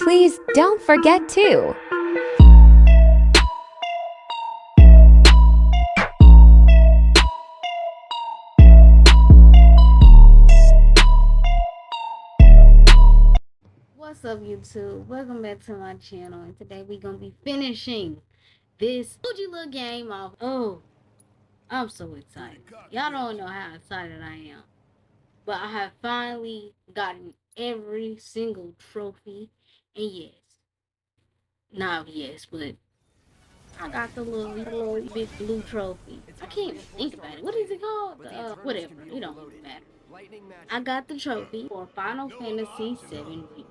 Please don't forget to What's up, YouTube? Welcome back to my channel, and today we're gonna be finishing this Fuji little game off. Oh, I'm so excited. Y'all don't know how excited I am, but I have finally gotten every single trophy, and yes, but I got the little big blue trophy. I can't even think about it. What is it called? Whatever. It don't even matter. I got the trophy for Final Fantasy VII Remake.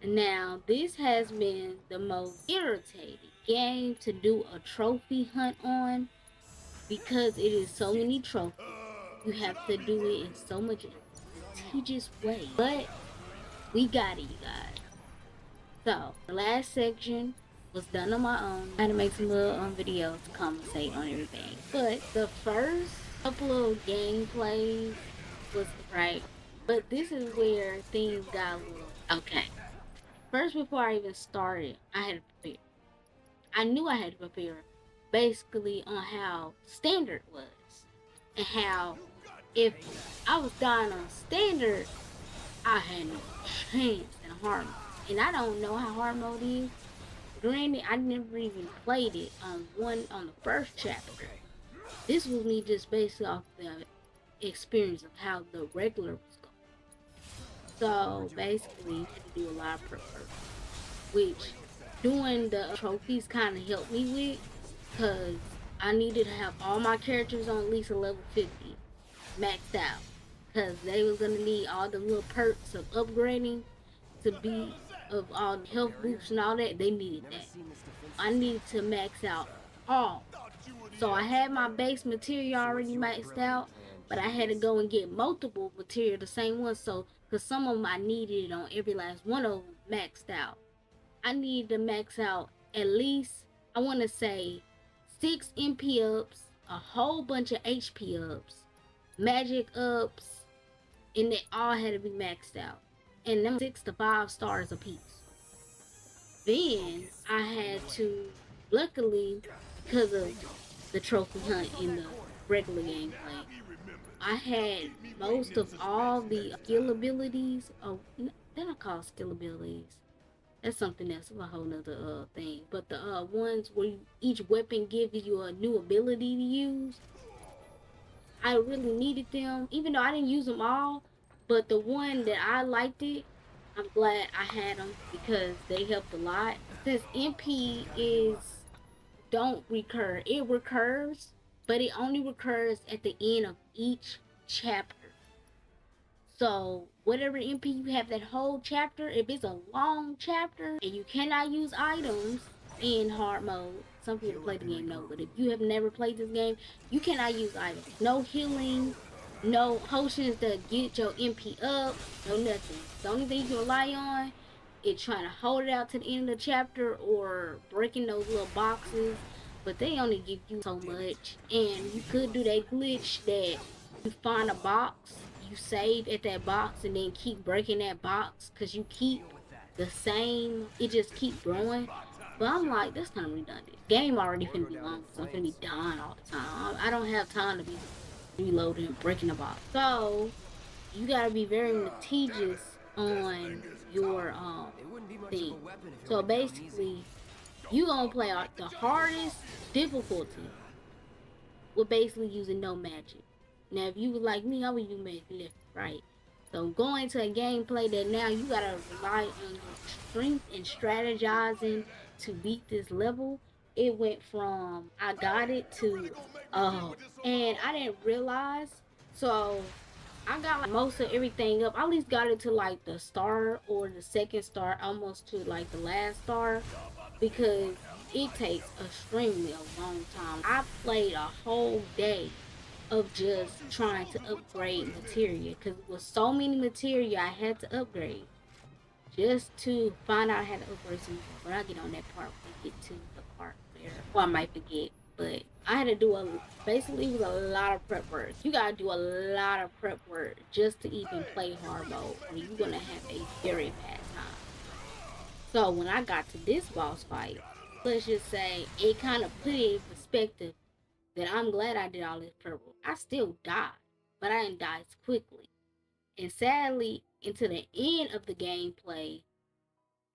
Now, this has been the most irritating game to do a trophy hunt on because it is so many trophies. You have to do it in so much strategious way. But we got it, you guys. So, the last section was done on my own. I had to make some little videos to compensate on everything. But the first couple of gameplays was right. But this is where things got a little okay. First, before I even started, I had to prepare. I knew I had to prepare basically on how standard was. And how if I was dying on standard, I had no chance in hard mode. And I don't know how hard mode is. Granted, I never even played it on the first chapter. This was me just based off the experience of how the regular was going. So basically, you had to do a lot of prep work, which doing the trophies kind of helped me with, because I needed to have all my characters on at least a level 50 maxed out, because they was gonna need all the little perks of upgrading to be of all the health boosts and all that. They needed that. I needed to max out all. So I had my base material already maxed out, but I had to go and get multiple material, the same one, so because some of them I needed on every last one of them maxed out. I need to max out at least, I want to say, 6 MP ups, a whole bunch of HP ups, magic ups, and they all had to be maxed out. And them 6 to 5 stars apiece. Then I had to, luckily, because of the trophy hunt in the regular gameplay, I had most of all the skill abilities. Oh, they're not called skill abilities. That's something else, a whole nother thing. But the ones where each weapon gives you a new ability to use, I really needed them, even though I didn't use them all. But the one that I liked it, I'm glad I had them because they helped a lot. Since MP is don't recur, it recurs, but it only recurs at the end of each chapter. So whatever MP you have that whole chapter, if it's a long chapter and you cannot use items in hard mode, some people play the game know, but if you have never played this game, you cannot use items. No healing, no potions that get your MP up, no nothing. The only thing you can rely on is trying to hold it out to the end of the chapter or breaking those little boxes, but they only give you so much. And you could do that glitch that you find a box, you save at that box, and then keep breaking that box because you keep the same, it just keep growing. But I'm like, that's kind of redundant. Game already finna be long, so I'm finna be dying all the time. I don't have time to be reloading and breaking the box. So you gotta be very meticulous on your thing. So basically, you gonna play out the hardest difficulty with basically using no magic. Now, if you was like me, I would use magic left, right. So going to a gameplay that now you gotta rely on your strength and strategizing to beat this level. It went from I got it to and I didn't realize. So I got like most of everything up. I at least got it to like the star or the second star, almost to like the last star, because it takes extremely a long time. I played a whole day of just trying to upgrade materia, because it was so many materia I had to upgrade just to find out how to upgrade some more. But I'll get on that part when we get to the part where, well, I might forget, but I had to do basically it was a lot of prep work. You gotta do a lot of prep work just to even play hard mode, or you're gonna have a very bad time. So when I got to this boss fight, let's just say it kind of put it in perspective that I'm glad I did all this purple. I still died, but I didn't die as quickly. And sadly, into the end of the gameplay,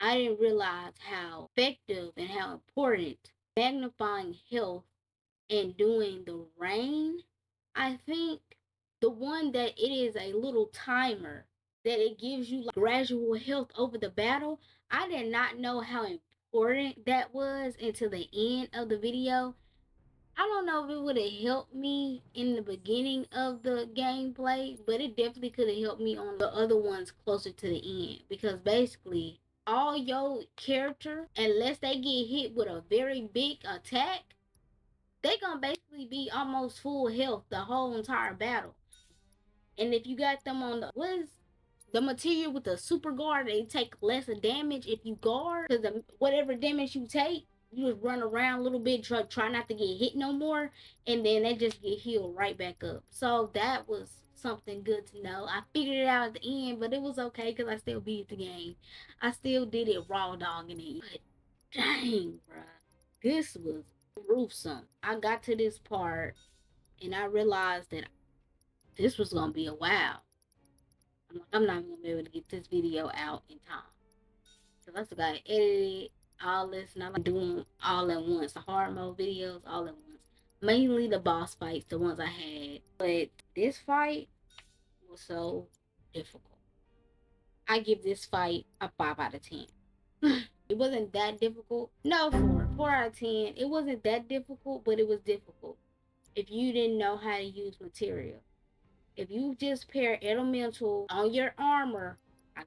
I didn't realize how effective and how important magnifying health and doing the rain. I think the one that it is a little timer that it gives you like gradual health over the battle. I did not know how important that was until the end of the video. I don't know if it would have helped me in the beginning of the gameplay, but it definitely could have helped me on the other ones closer to the end. Because basically, all your character, unless they get hit with a very big attack, they gonna basically be almost full health the whole entire battle. And if you got them on the material with the super guard, they take less of damage if you guard. Because whatever damage you take, you just run around a little bit, try not to get hit no more, and then they just get healed right back up. So that was something good to know. I figured it out at the end, but it was okay because I still beat the game. I still did it raw dogging it. But dang, bruh, this was gruesome. I got to this part and I realized that this was gonna be a while. I'm not even gonna be able to get this video out in time. Cause I still gotta edit it, all this, and I like doing all at once. The hard mode videos all at once. Mainly the boss fights, the ones I had. But this fight was so difficult. I give this fight a 5 out of 10. It wasn't that difficult. No, 4. 4 out of 10. It wasn't that difficult, but it was difficult. If you didn't know how to use material. If you just pair elemental on your armor, I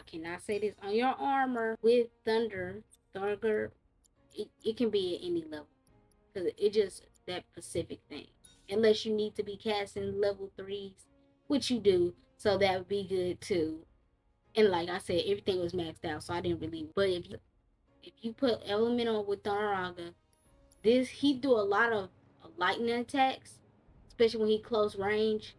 cannot say this, on your armor with thunder, it can be at any level. Because it just that specific thing. Unless you need to be casting level 3s, which you do, so that would be good too. And like I said, everything was maxed out, so I didn't really. But if you put elemental with Thunderraga, he do a lot of lightning attacks, especially when he close range.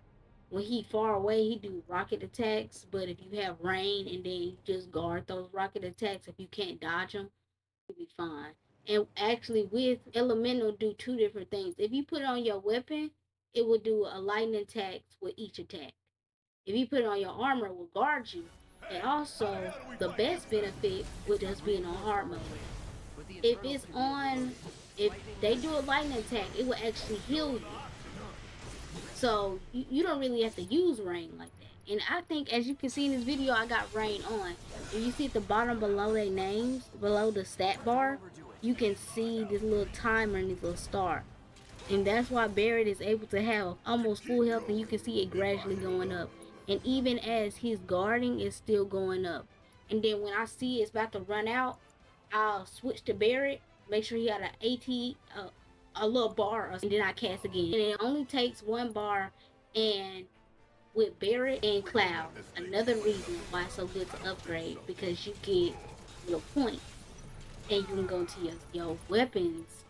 When he far away, he do rocket attacks. But if you have rain and then you just guard those rocket attacks, if you can't dodge them, you'll be fine. And actually, with elemental, do 2 different things. If you put it on your weapon, it will do a lightning attack with each attack. If you put it on your armor, it will guard you. And also, the best benefit with just being on hard mode. If it's on, if they do a lightning attack, it will actually heal you. So you don't really have to use rain like that. And I think, as you can see in this video, I got rain on. And you see at the bottom below their names, below the stat bar, you can see this little timer and this little star. And that's why Barrett is able to have almost full health, and you can see it gradually going up. And even as he's guarding, it's still going up. And then when I see it's about to run out, I'll switch to Barrett, make sure he got an AT, a little bar, and then I cast again. And it only takes 1 bar. And with Barrett and Cloud, another reason why it's so good to upgrade, because you get little points, and you can go into your weapons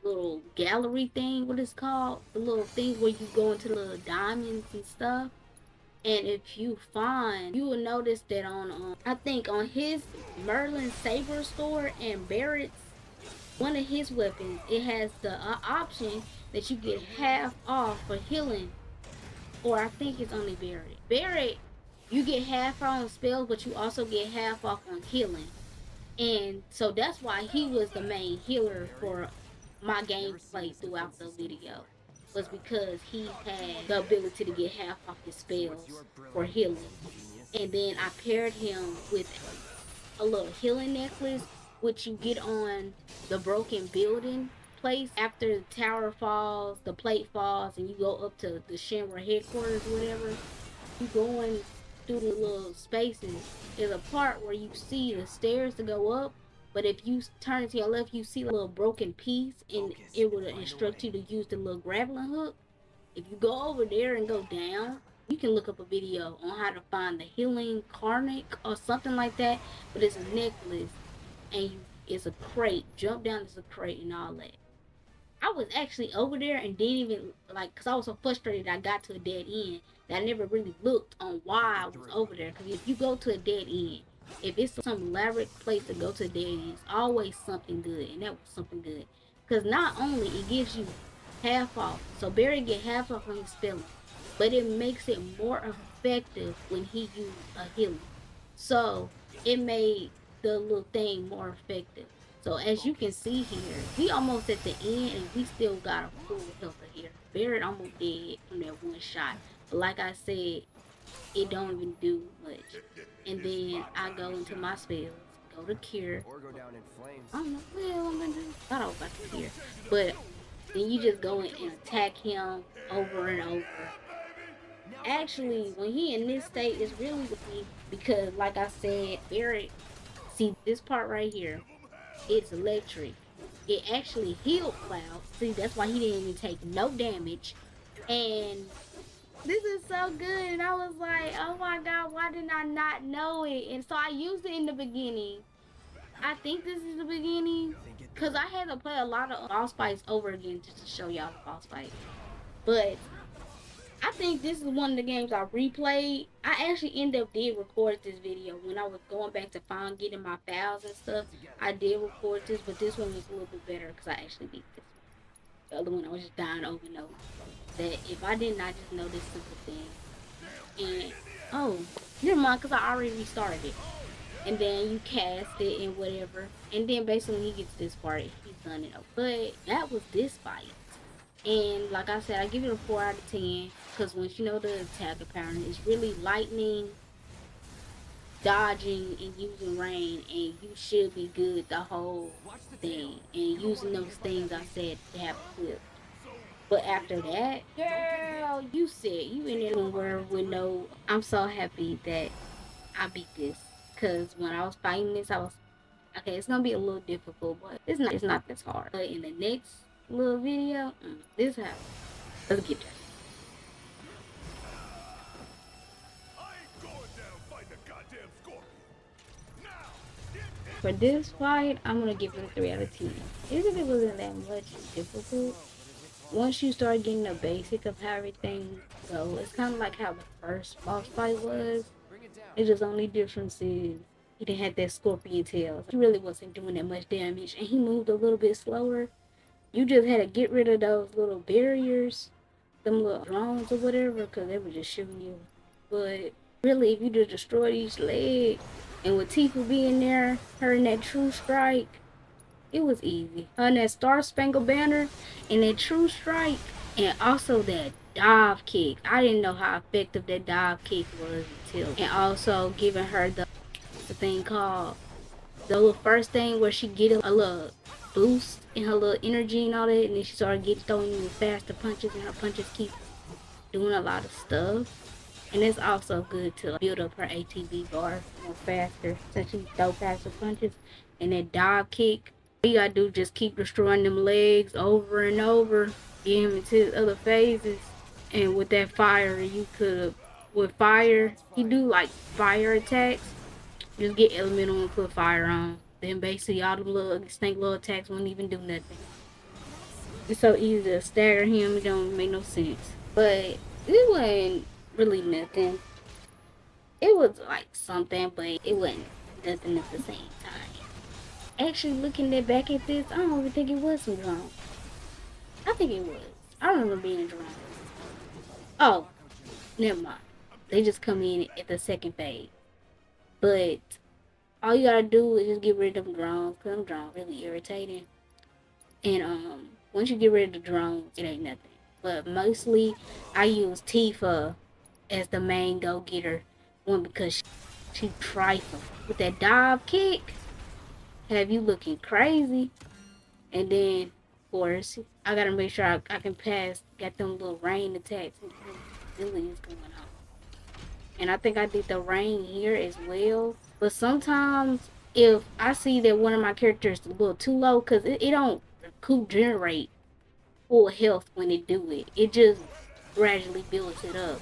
little gallery thing, what it's called, the little thing where you go into the little diamonds and stuff. And if you find, you will notice that on I think on his Merlin Saber store and Barrett's, one of his weapons, it has the option that you get half off for healing. Or I think it's only Barrett. Barrett, you get half off on spells, but you also get half off on healing. And so that's why he was the main healer for my gameplay throughout the video, was because he had the ability to get half off his spells for healing. And then I paired him with a little healing necklace, which you get on the broken building place after the tower falls, the plate falls, and you go up to the Shinra headquarters, whatever. You going through the little spaces. There's a part where you see the stairs to go up, but if you turn to your left, you see a little broken piece, and it will instruct you to use the little grappling hook. If you go over there and go down, you can look up a video on how to find the healing carnic or something like that, but it's a necklace, and it's a crate. Jump down, it's a crate and all that. I was actually over there and didn't even, like, because I was so frustrated I got to a dead end that I never really looked on why I was over there. Because if you go to a dead end, if it's some elaborate place to go to, there is always something good, and that was something good. Because not only it gives you half off, so Barry get half off on his spelling, but it makes it more effective when he used a healing. So it made the little thing more effective. So as you can see here, we almost at the end and we still got a full health of here. Barrett almost dead from that one shot. But like I said, it don't even do much. And then I go into my spells, go to cure. I don't know, well, I'm gonna do, thought I was about to cure. But then you just go in and attack him over and over. Actually, when he in this state, it's really with me because, like I said, Barrett, see this part right here, it's electric. It actually healed Cloud. See, that's why he didn't even take no damage. And this is so good. And I was like, oh my god, why did I not know it? And so I used it in the beginning. I think this is the beginning. Because I had to play a lot of boss fights over again just to show y'all the boss fight. But I think this is one of the games I replayed. I actually ended up did record this video when I was going back to find getting my files and stuff. I did record this, but this one was a little bit better because I actually beat this one. The other one I was just dying over and over. That if I did not just know this simple thing, and oh, never mind, because I already restarted it. And then you cast it and whatever, and then basically when he gets this part, he's done it. But that was this fight. And like I said, I give it a 4 out of 10 because once you know the attack pattern, it's really lightning, dodging, and using rain, and you should be good the whole thing. And using those things I said to have equipped. But after that, girl, you said you in there with no. I'm so happy that I beat this because when I was fighting this, I was okay. It's gonna be a little difficult, but it's not. It's not this hard. But in the next little video, this happens. Let's get there. For this fight, I'm gonna give it a 3 out of 10. Even if it wasn't that much difficult, once you start getting the basic of how everything goes, it's kind of like how the first boss fight was. It's just only difference is he didn't have that scorpion tail. He really wasn't doing that much damage, and he moved a little bit slower. You just had to get rid of those little barriers, them little drones or whatever, because they were just shooting you. But really, if you just destroyed each leg, and with Tifa being there, her in that true strike, it was easy. Her in that Star Spangled Banner, and that true strike, and also that dive kick. I didn't know how effective that dive kick was until, and also giving her the thing called the little first thing where she get a little boost in her little energy and all that, and then she started getting throwing even faster punches, and her punches keep doing a lot of stuff. And it's also good to build up her ATB bar more faster since she throw faster punches. And that dive kick, all you gotta do is just keep destroying them legs over and over, get him into other phases. And with that fire, you could, with fire, he do like fire attacks. Just get elemental and put fire on. Then basically all the little distinct little attacks won't even do nothing. It's so easy to stagger him, it don't make no sense. But it wasn't really nothing. It was like something, but it wasn't nothing at the same time. Actually, looking back at this, I don't even think it was some drone. I think it was. I remember being drone. Oh, never mind. They just come in at the second phase. But all you gotta do is just get rid of them drones, because them drones really irritating. And once you get rid of the drones, it ain't nothing. But mostly, I use Tifa as the main go-getter. One, because she trifling. With that dive kick, have you looking crazy. And then, of course, I gotta make sure I can pass, got them little rain attacks and abilities going on. And I think I did the rain here as well. But sometimes, if I see that one of my characters is a little too low, because it don't generate full health when it do it. It just gradually builds it up.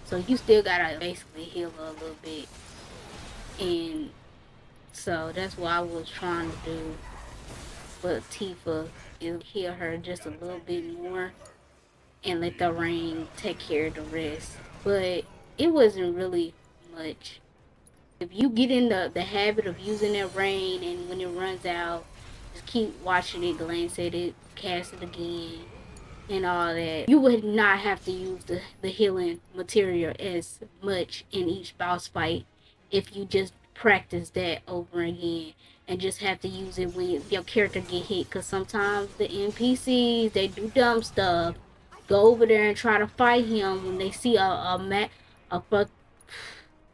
So you still gotta basically heal her a little bit. And so that's what I was trying to do. But Tifa is heal her just a little bit more and let the rain take care of the rest. But it wasn't really much. If you get in the habit of using that rain, and when it runs out, just keep watching it, glance at it, cast it again, and all that, you would not have to use the healing material as much in each boss fight if you just practice that over again and just have to use it when your character get hit. Because sometimes the NPCs, they do dumb stuff, go over there and try to fight him when they see a fuck,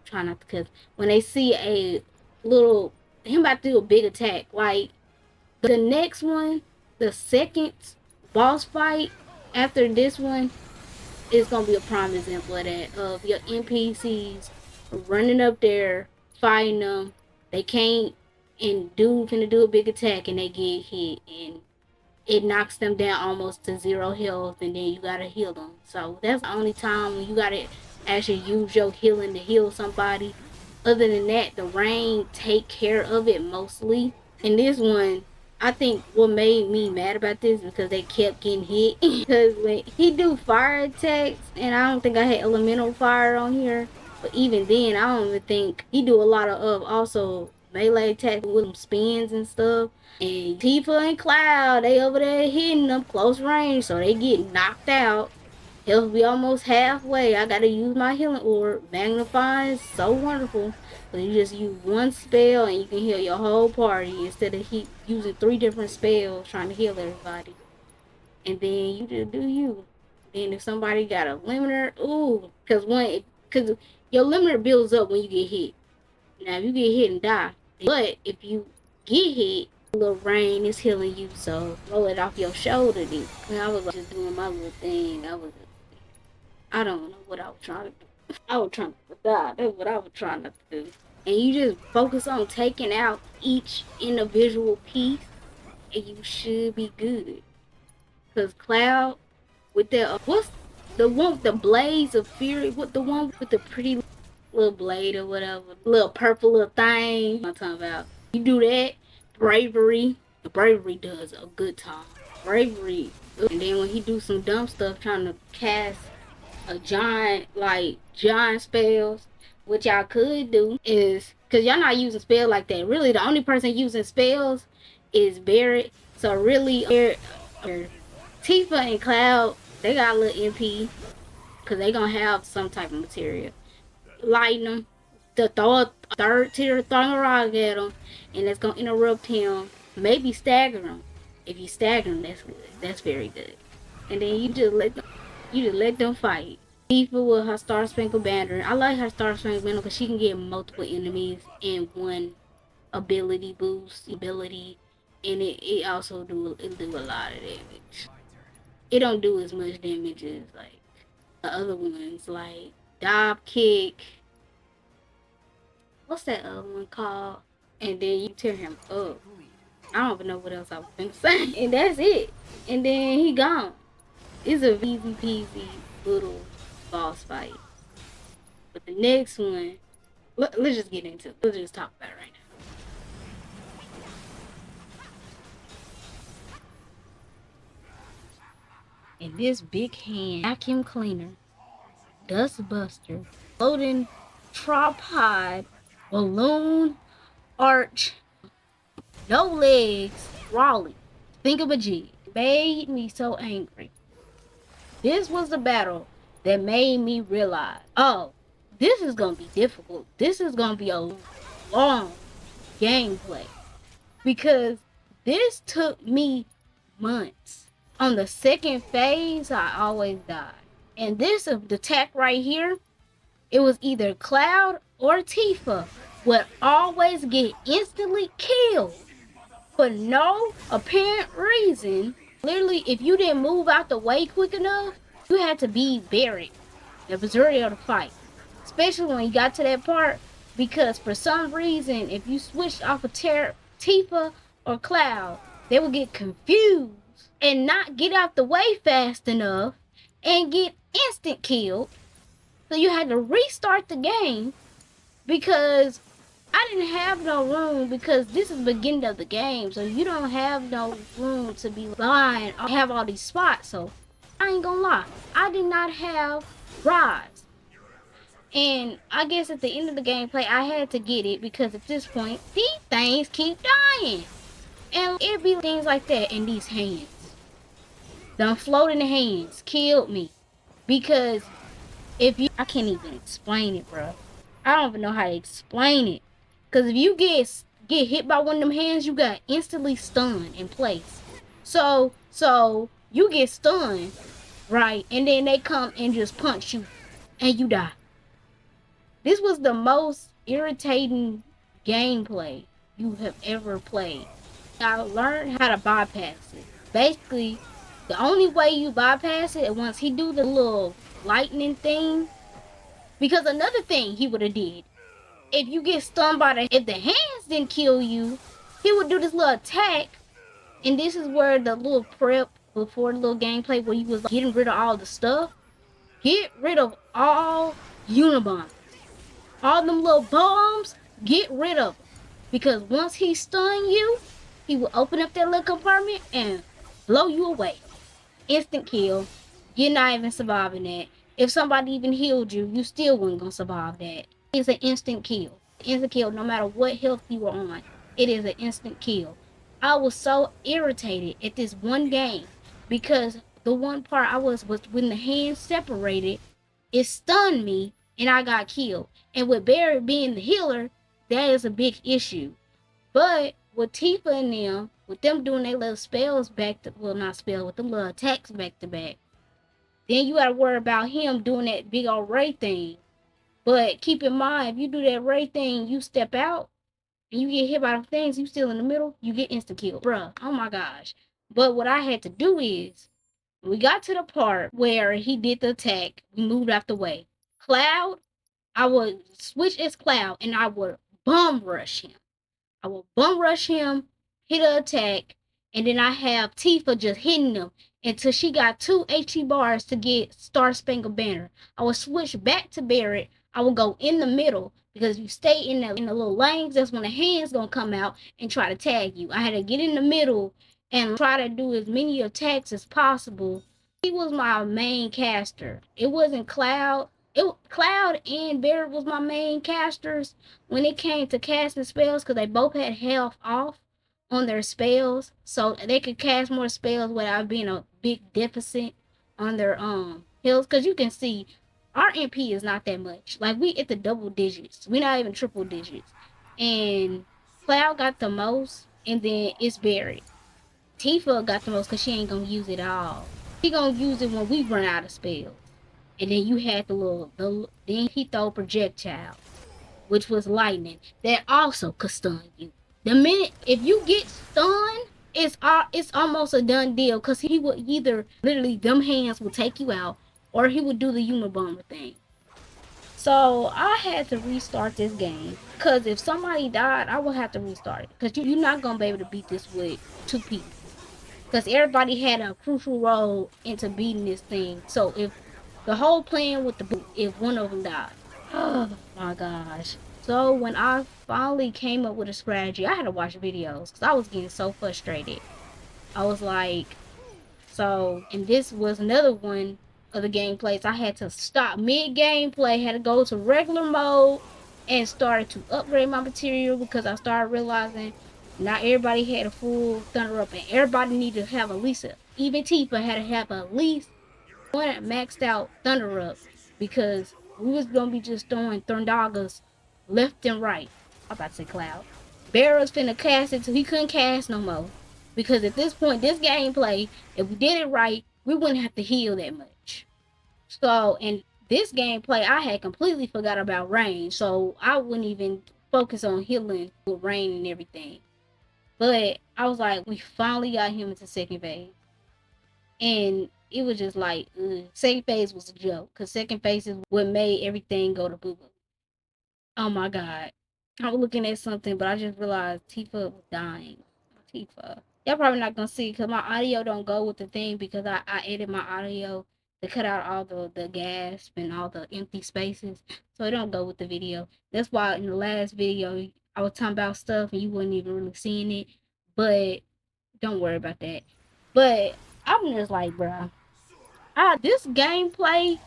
try not to, because when they see a little him about to do a big attack, like the next one, the second boss fight after this one is gonna be a prime example of that. Of your NPCs running up there, fighting them, they can't, and dude finna do a big attack and they get hit, and it knocks them down almost to zero health, and then you gotta heal them. So that's the only time when you gotta actually use your healing to heal somebody. Other than that, the rain take care of it mostly. And this one, I think what made me mad about this because they kept getting hit. Because when he do fire attacks, and I don't think I had elemental fire on here, but even then, I don't even think he do a lot of also melee attacks with spins and stuff. And Tifa and Cloud, they over there hitting them close range, so they get knocked out. He'll be almost halfway. I gotta use my healing orb. Magnifying is so wonderful. So you just use one spell and you can heal your whole party instead of using 3 different spells trying to heal everybody. And then you just do you. Then if somebody got a limiter, ooh, because your limiter builds up when you get hit. Now if you get hit and die, but if you get hit, a little rain is healing you, so roll it off your shoulder. Then I was just doing my little thing. I don't know what I was trying to do. I was trying to die. That's what I was trying to do. And you just focus on taking out each individual piece, and you should be good. Cause Cloud with that, what's the one with the blades of fury? What the one with the pretty little blade or whatever, little purple little thing I'm talking about? You do that, bravery. The bravery does a good time. Bravery, and then when he do some dumb stuff trying to cast a giant spells, what y'all could do is, because y'all not using spell like that. Really, the only person using spells is Barret. So really, Tifa and Cloud, they got a little MP, because they gonna have some type of material. Lighten them, to throw a third tier Thunderog at him, and it's gonna interrupt him. Maybe stagger him. If you stagger him, that's good. That's very good. And then you just let them fight. Tifa with her Star Spangled Banner. I like her Star Spangled Banner because she can get multiple enemies in one ability boost ability, and it also do a lot of damage. It don't do as much damage as like the other ones, like Dive Kick. What's that other one called? And then you tear him up. I don't even know what else I was gonna say. And that's it. And then he gone. It's a easy peasy little boss fight. But the next one, let's just get into it. Let's just talk about it right now. And this big hand vacuum cleaner, dust buster, floating tripod, balloon arch, no legs, Raleigh, think of a G, made me so angry. This was the battle that made me realize, oh, this is gonna be difficult. This is gonna be a long gameplay, because this took me months. On the second phase, I always died. And this attack right here, it was either Cloud or Tifa would always get instantly killed for no apparent reason. Literally, if you didn't move out the way quick enough, you had to be buried the majority of the fight. Especially when you got to that part, because for some reason, if you switched off of Tifa or Cloud, they would get confused and not get out the way fast enough and get instant killed. So you had to restart the game, because I didn't have no room, because this is the beginning of the game, so you don't have no room to be lying or have all these spots. So I ain't gonna lie, I did not have rods. And I guess at the end of the gameplay, I had to get it because at this point, these things keep dying. And it be things like that in these hands. The floating hands killed me. Because if you, I can't even explain it, bro. I don't even know how to explain it. Because if you get hit by one of them hands, you got instantly stunned in place. So you get stunned, right? And then they come and just punch you and you die. This was the most irritating gameplay you have ever played. I learned how to bypass it. Basically, the only way you bypass it is once he do the little lightning thing. Because another thing he would have did, if you get stunned by if the hands didn't kill you, he would do this little attack. And this is where the little prep before the little gameplay where you was like, getting rid of all the stuff. Get rid of all Unibomb. All them little bombs, get rid of them. Because once he stun you, he will open up that little compartment and blow you away. Instant kill. You're not even surviving that. If somebody even healed you, you still weren't gonna survive that. It's an instant kill. Instant kill no matter what health you were on. It is an instant kill. I was so irritated at this one game because the one part I was when the hands separated, it stunned me and I got killed. And with Barry being the healer, that is a big issue. But with Tifa and them, with them doing their little spells back to, well, not spells, with them little attacks back to back, then you gotta worry about him doing that big old Ray thing. But keep in mind, if you do that Ray thing, you step out and you get hit by them things, you still in the middle, you get insta kill. Bruh, oh my gosh. But what I had to do is, we got to the part where he did the attack, we moved out the way. Cloud, I would switch as Cloud and I would bum rush him. I will bum rush him, hit an attack, and then I have Tifa just hitting him until she got 2 HE bars to get Star Spangled Banner. I will switch back to Barret. I will go in the middle because if you stay in the little lanes, that's when the hands gonna come out and try to tag you. I had to get in the middle and try to do as many attacks as possible. He was my main caster. It wasn't Cloud. Cloud and Barret was my main casters when it came to casting spells because they both had health off on their spells, so they could cast more spells without being a big deficit on their heals. Because you can see our MP is not that much. Like we at the double digits, we're not even triple digits. And Cloud got the most, and then it's Barret. Tifa got the most because she ain't gonna use it all. She gonna use it when we run out of spells. And then you had then he throw projectile, which was lightning, that also could stun you. The minute, if you get stunned, it's almost a done deal, because he would either, literally, them hands will take you out, or he would do the Unabomber thing. So I had to restart this game, because if somebody died, I would have to restart it, because you're not going to be able to beat this with 2 people. Because everybody had a crucial role into beating this thing. So if the whole plan with the boot, if one of them died. Oh my gosh. So when I finally came up with a strategy, I had to watch videos because I was getting so frustrated. I was like, and this was another one of the gameplays. I had to stop mid-gameplay, had to go to regular mode and started to upgrade my material because I started realizing not everybody had a full Thunder Up and everybody needed to have at least, even Tifa had to have at least one maxed out Thunder Up because we was gonna be just throwing Thundagas left and right. I'm about to say Cloud. Barret's finna cast it till he couldn't cast no more. Because at this point, this gameplay, if we did it right, we wouldn't have to heal that much. So, in this gameplay, I had completely forgot about rain. So, I wouldn't even focus on healing with rain and everything. But I was like, we finally got him into second phase. And it was just like, second phase was a joke. Because second phase is what made everything go to boo-boo. Oh my god. I was looking at something, but I just realized Tifa was dying. Tifa. Y'all probably not going to see because my audio don't go with the thing because I edit my audio to cut out all the gasp and all the empty spaces. So it don't go with the video. That's why in the last video, I was talking about stuff and you wasn't even really seeing it. But don't worry about that. But I'm just like, bruh, this gameplay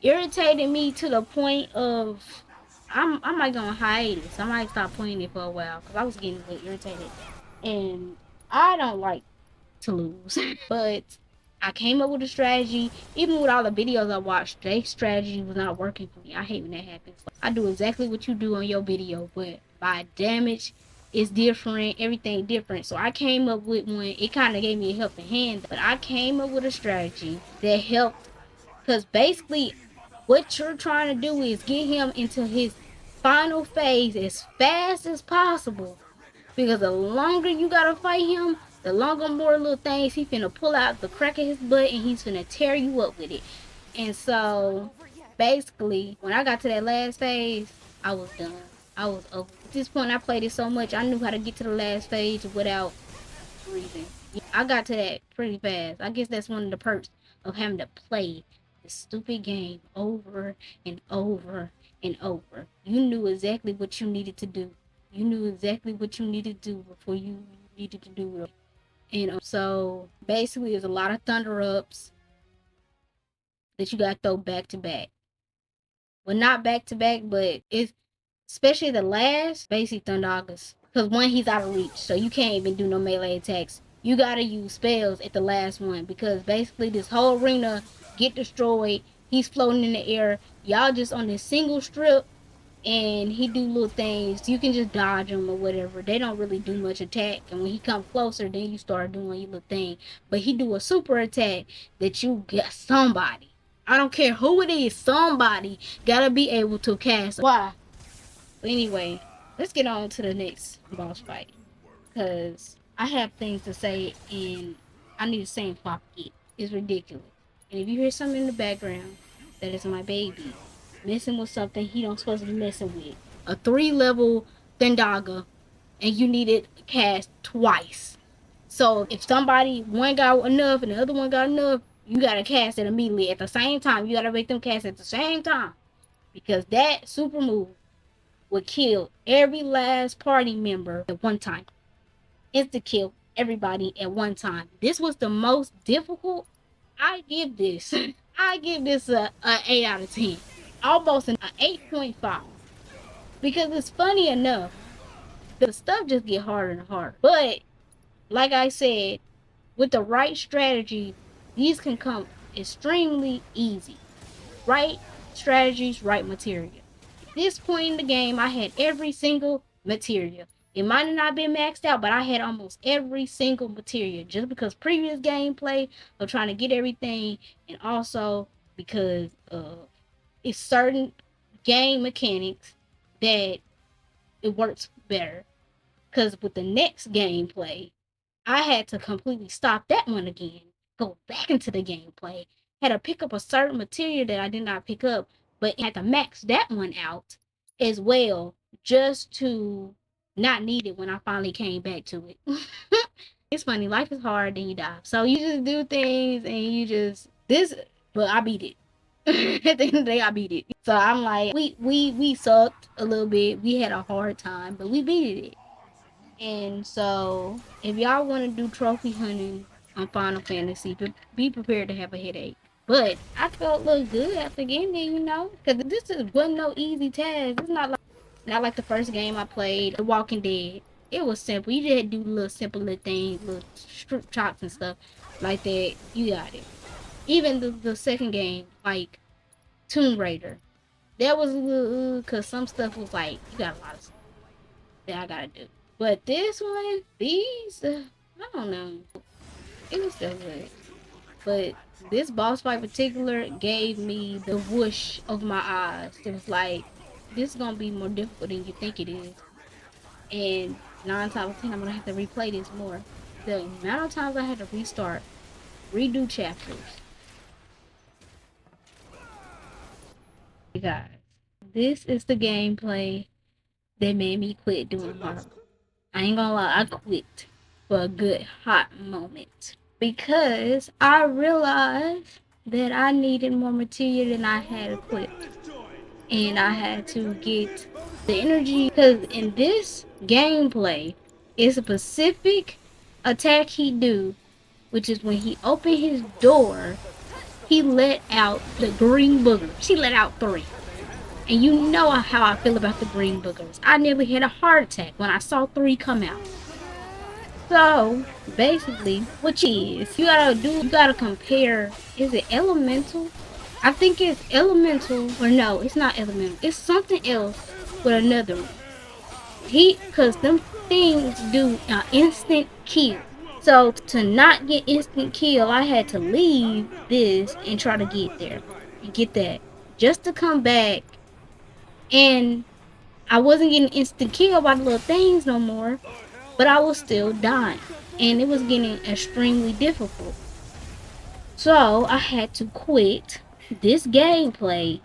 irritated me to the point of I might go on hiatus. I might stop playing it for a while because I was getting a little irritated, and I don't like to lose. But I came up with a strategy. Even with all the videos I watched, their strategy was not working for me. I hate when that happens. I do exactly what you do on your video, but my damage is different, everything different. So I came up with one. It kind of gave me a helping hand, but I came up with a strategy that helped, because basically what you're trying to do is get him into his final phase as fast as possible, because the longer you gotta fight him, the longer more little things he finna pull out the crack of his butt and he's finna tear you up with it. And so basically when I got to that last phase, I was done. I was over. At this point I played it so much I knew how to get to the last phase without breathing. I got to that pretty fast. I guess that's one of the perks of having to play the stupid game over and over and over. You knew exactly what you needed to do. You knew exactly what you needed to do before you needed to do it. And so basically there's a lot of thunder ups that you got to throw back to back. Well, not back to back, but it's especially the last basic Thundagas. Because one, he's out of reach, so you can't even do no melee attacks. You gotta use spells at the last one, because basically this whole arena get destroyed. He's floating in the air. Y'all just on this single strip, and he do little things. You can just dodge him or whatever. They don't really do much attack, and when he come closer, then you start doing your little thing. But he do a super attack that you get somebody. I don't care who it is, somebody gotta be able to cast. Why? But anyway, let's get on to the next boss fight, because I have things to say and I need to say it before I forget. It's ridiculous. And if you hear something in the background, that is my baby messing with something he don't supposed to be messing with. A 3-level Thundaga, and you need it cast twice. So if somebody, one got enough and the other one got enough, you gotta cast it immediately at the same time. You gotta make them cast at the same time, because that super move would kill every last party member at one time. Insta kill everybody at one time. This was the most difficult. I give this I give this a 8 out of 10. Almost an 8.5. Because it's funny enough, the stuff just get harder and harder. But like I said, with the right strategy, these can come extremely easy. Right strategies, right material. At this point in the game, I had every single material. It might have not been maxed out, but I had almost every single material, just because previous gameplay of trying to get everything, and also because it's certain game mechanics that it works better. Because with the next gameplay, I had to completely stop that one again, go back into the gameplay, had to pick up a certain material that I did not pick up, but had to max that one out as well, just to not need it when I finally came back to it. It's funny, life is hard, then you die. So you just do things and you just but I beat it. At the end of the day, I beat it. So I'm like, we sucked a little bit. We had a hard time, but we beat it. And so, if y'all want to do trophy hunting on Final Fantasy, be prepared to have a headache. But I felt a little good after getting it, because wasn't no easy task. It's not like the first game I played, The Walking Dead. It was simple. You just had to do little simple little things, little strip chops and stuff like that. You got it. Even the second game, like Tomb Raider, that was a little, because some stuff was like, you got a lot of stuff that I gotta do. But this one, I don't know. It was still good. But this boss fight in particular gave me the whoosh of my eyes. It was like, this is gonna be more difficult than you think it is. And 9 times out of 10, I'm gonna have to replay this more. The amount of times I had to restart, redo chapters. Guys, this is the gameplay that made me quit doing Marvel. I ain't gonna lie, I quit for a good hot moment, because I realized that I needed more material than I had equipped, and I had to get the energy, because in this gameplay, it's a specific attack he do, which is when he open his door, he let out the green boogers. He let out 3. And you know how I feel about the green boogers. I nearly had a heart attack when I saw 3 come out. So basically, what you gotta compare. Is it elemental? I think it's elemental, or no, it's not elemental. It's something else with another one. Cause them things do instant kill. So to not get instant kill, I had to leave this and try to get there and get that just to come back. And I wasn't getting instant kill by the little things no more, but I was still dying, and it was getting extremely difficult. So I had to quit this gameplay,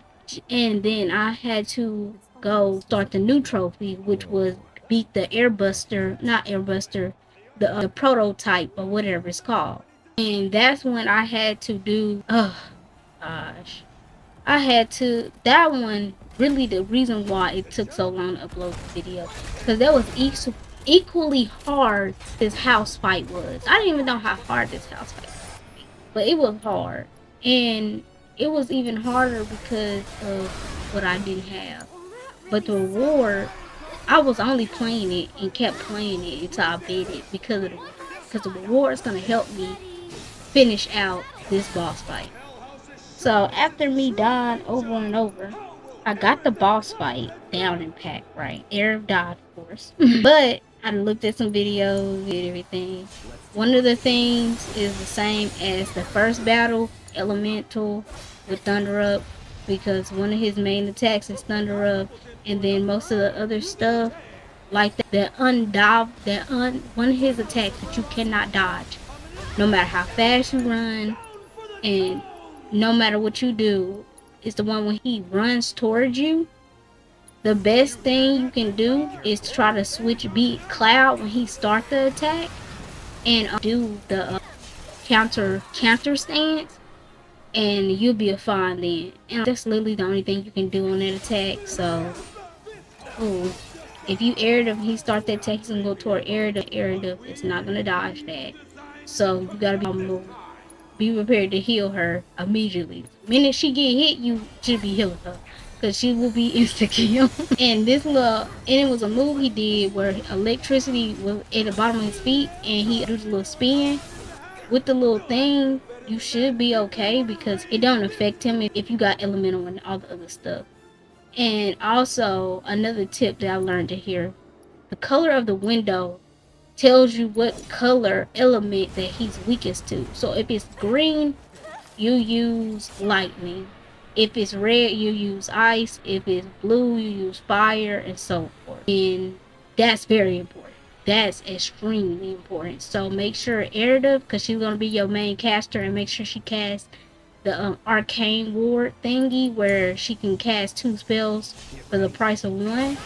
and then I had to go start the new trophy, which was beat the the prototype or whatever it's called. And that's when I had to do, oh gosh, that one, really the reason why it took so long to upload the video, because that was equally hard this house fight was. I didn't even know how hard this house fight was, but it was hard. And it was even harder because of what I didn't have. But the reward, I was only playing it and kept playing it until I beat it because the reward is going to help me finish out this boss fight. So after me dying over and over, I got the boss fight down in pack, right? Arab died, of course. But I looked at some videos and everything. One of the things is the same as the first battle, Elemental with Thunder Up, because one of his main attacks is Thunder Up, and then most of the other stuff, like one of his attacks that you cannot dodge, no matter how fast you run, and no matter what you do, is the one when he runs towards you. The best thing you can do is to try to beat Cloud when he starts the attack, and do the counter stance, and you'll be fine then. And that's literally the only thing you can do on that attack. So, if you air it up, he start that attack, he's gonna go toward air it up. It's not gonna dodge that. So you gotta be prepared to heal her immediately. The minute she get hit, you should be healing her, because she will be insta kill. And it was a move he did where electricity was at the bottom of his feet, and he did a little spin with the little thing. You should be okay, because it don't affect him if you got elemental and all the other stuff. And also, another tip that I learned to hear, the color of the window tells you what color element that he's weakest to. So if it's green, you use lightning. If it's red, you use ice. If it's blue, you use fire, and so forth. And that's very important. That's extremely important. So make sure Erida, because she's going to be your main caster, and make sure she casts the arcane ward thingy where she can cast 2 spells for the price of 1.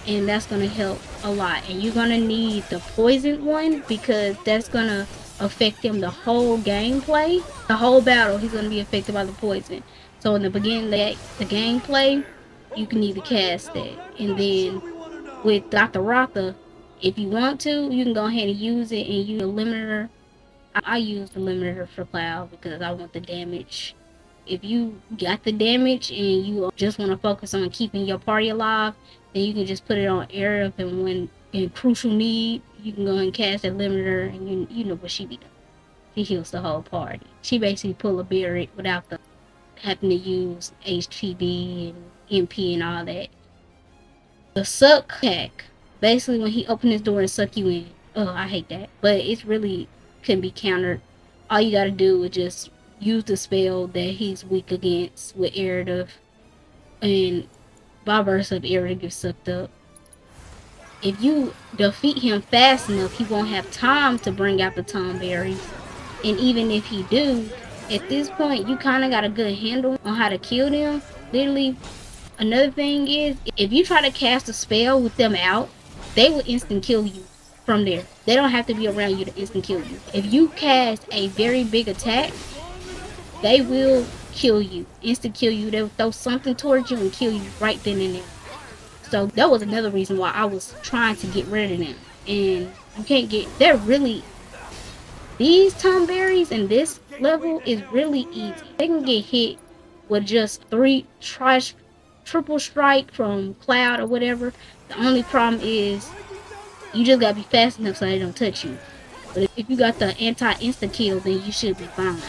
And that's going to help a lot. And you're going to need the poison one, because that's going to affect him the whole gameplay. The whole battle, he's going to be affected by the poison. So in the beginning of the gameplay, you can either cast that. And then with Dr. Rotha, if you want to, you can go ahead and use it and use the limiter. I use the limiter for Cloud because I want the damage. If you got the damage and you just want to focus on keeping your party alive, then you can just put it on air up, and when in crucial need, you can go and cast that limiter, and you know what she be doing. She heals the whole party. She basically pull a Barret without having to use HTB and MP and all that. The suck attack, basically when he open his door and suck you in. Oh, I hate that. But it's really can be countered. All you gotta do is just use the spell that he's weak against with Erida, and by versa, if Erida gets sucked up. If you defeat him fast enough, he won't have time to bring out the Tom Berries. And even if he do, at this point, you kind of got a good handle on how to kill them. Literally, another thing is, if you try to cast a spell with them out, they will instant kill you from there. They don't have to be around you to instant kill you. If you cast a very big attack, they will kill you, instant kill you. They'll throw something towards you and kill you right then and there. So that was another reason why I was trying to get rid of them. And you can't get, they're These Tomberries in this level is really easy. They can get hit with just 3 triple strike from Cloud or whatever. The only problem is you just gotta be fast enough so they don't touch you. But if you got the anti-insta kill, then you should be fine.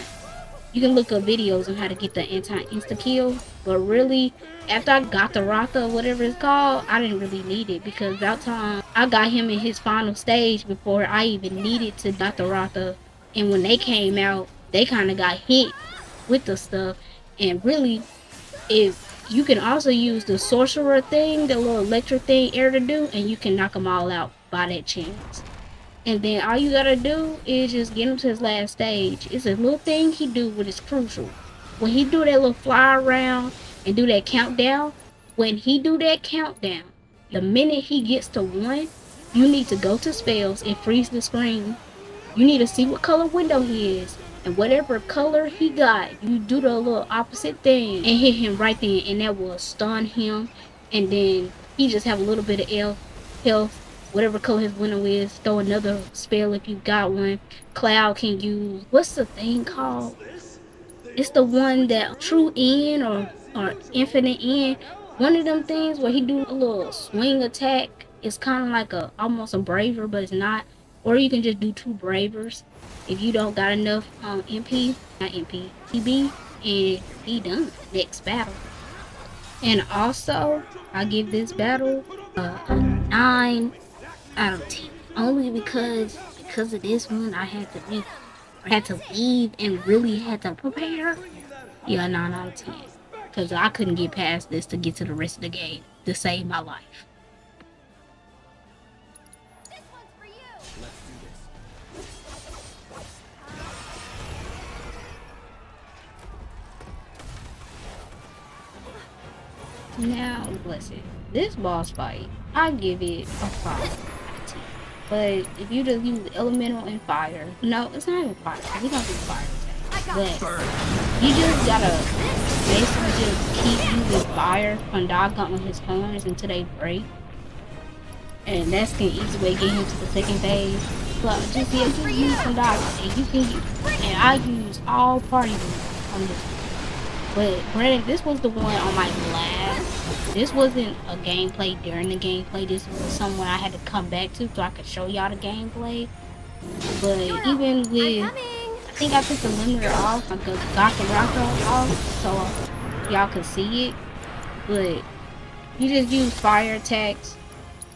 You can look up videos on how to get the anti-insta kill, but really, after I got the Ratha or whatever it's called, I didn't really need it because about time I got him in his final stage before I even needed to got the Ratha. And when they came out, they kind of got hit with the stuff. And really, if you can also use the sorcerer thing, the little electric thing, air to do, and you can knock them all out by that chance. And then all you gotta do is just get him to his last stage. It's a little thing he do, but it's crucial. When he do that little fly around and do that countdown, when he do that countdown, the minute he gets to 1, you need to go to spells and freeze the screen. You need to see what color window he is. And whatever color he got, you do the little opposite thing and hit him right then. And that will stun him. And then he just have a little bit of health. Whatever color his window is, throw another spell if you got one. Cloud can use, what's the thing called? It's the one that True End or Infinite End. One of them things where he do a little swing attack. It's kind of like almost a braver, but it's not. Or you can just do 2 bravers if you don't got enough TB, and be done. Next battle. And also, I give this battle a 9 out of 10. Only because of this one, I had to leave and really had to prepare. Yeah, 9 out of 10. Because I couldn't get past this to get to the rest of the game to save my life. Now, listen, this boss fight, I give it a 5 out of 10. But if you just use elemental and fire, no, it's not even fire. We don't do fire attack. But you just gotta basically just keep using fire on Doggone his horns until they break. And that's the easy way to get him to the second phase. But just use some Doggone, and you can use, and I use all party moves on this one. But granted, this was the one on my last. This wasn't a gameplay during the gameplay. This was somewhere I had to come back to so I could show y'all the gameplay. But even with, I think I took the limiter off. I got the rocker off so y'all could see it. But you just use fire attacks.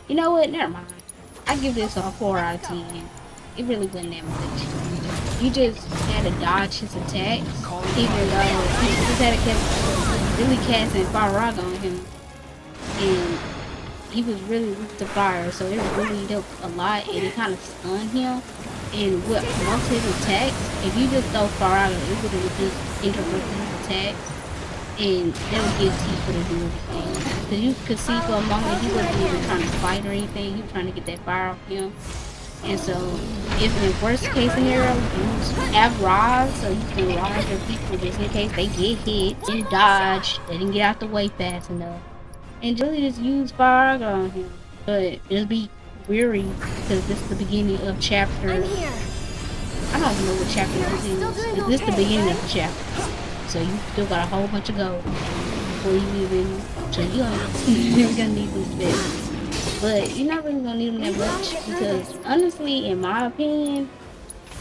You know what? Never mind. I give this a 4 out of 10. It really wasn't that much. You just had to dodge his attacks, even though he just had to really casting fire rock on him, and he was really weak to fire, so it really helped a lot, and it kind of stunned him. And with most of his attacks, if you just throw fire out, it would have just interrupted his attacks, and that would give Tifa to do everything. Because you could see for a moment he wasn't even trying to fight or anything; he was trying to get that fire off him. And so, if in worst case scenario, you have Roz, so you can Roz your people just in case they get hit and dodge, they didn't get out the way fast enough. And really just use fire on him. But just be weary, because this is the beginning of chapter. I don't even know what chapter this is. But this is the beginning of the chapter. So you still got a whole bunch to go before you even. So you're gonna need these spells. But you're not really gonna need them that much because honestly, in my opinion,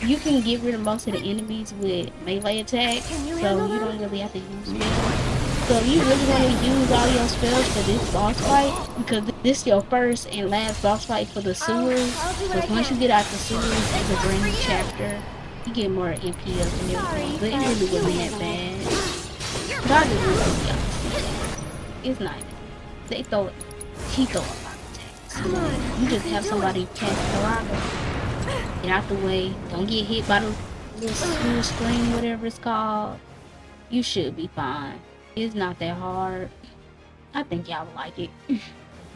you can get rid of most of the enemies with melee attacks, so you don't really have to use spells. So if you really want to use all your spells for this boss fight, because this is your first and last boss fight for the sewers, because once you get out the sewers, it's a brand new chapter. You get more MP up and everything, but it really wasn't that bad. But I just really y'all. It's not. He throw a lot of attacks. You just have somebody cast the rocket. Get out the way. Don't get hit by the little screen, whatever it's called. You should be fine. It's not that hard. I think y'all will like it.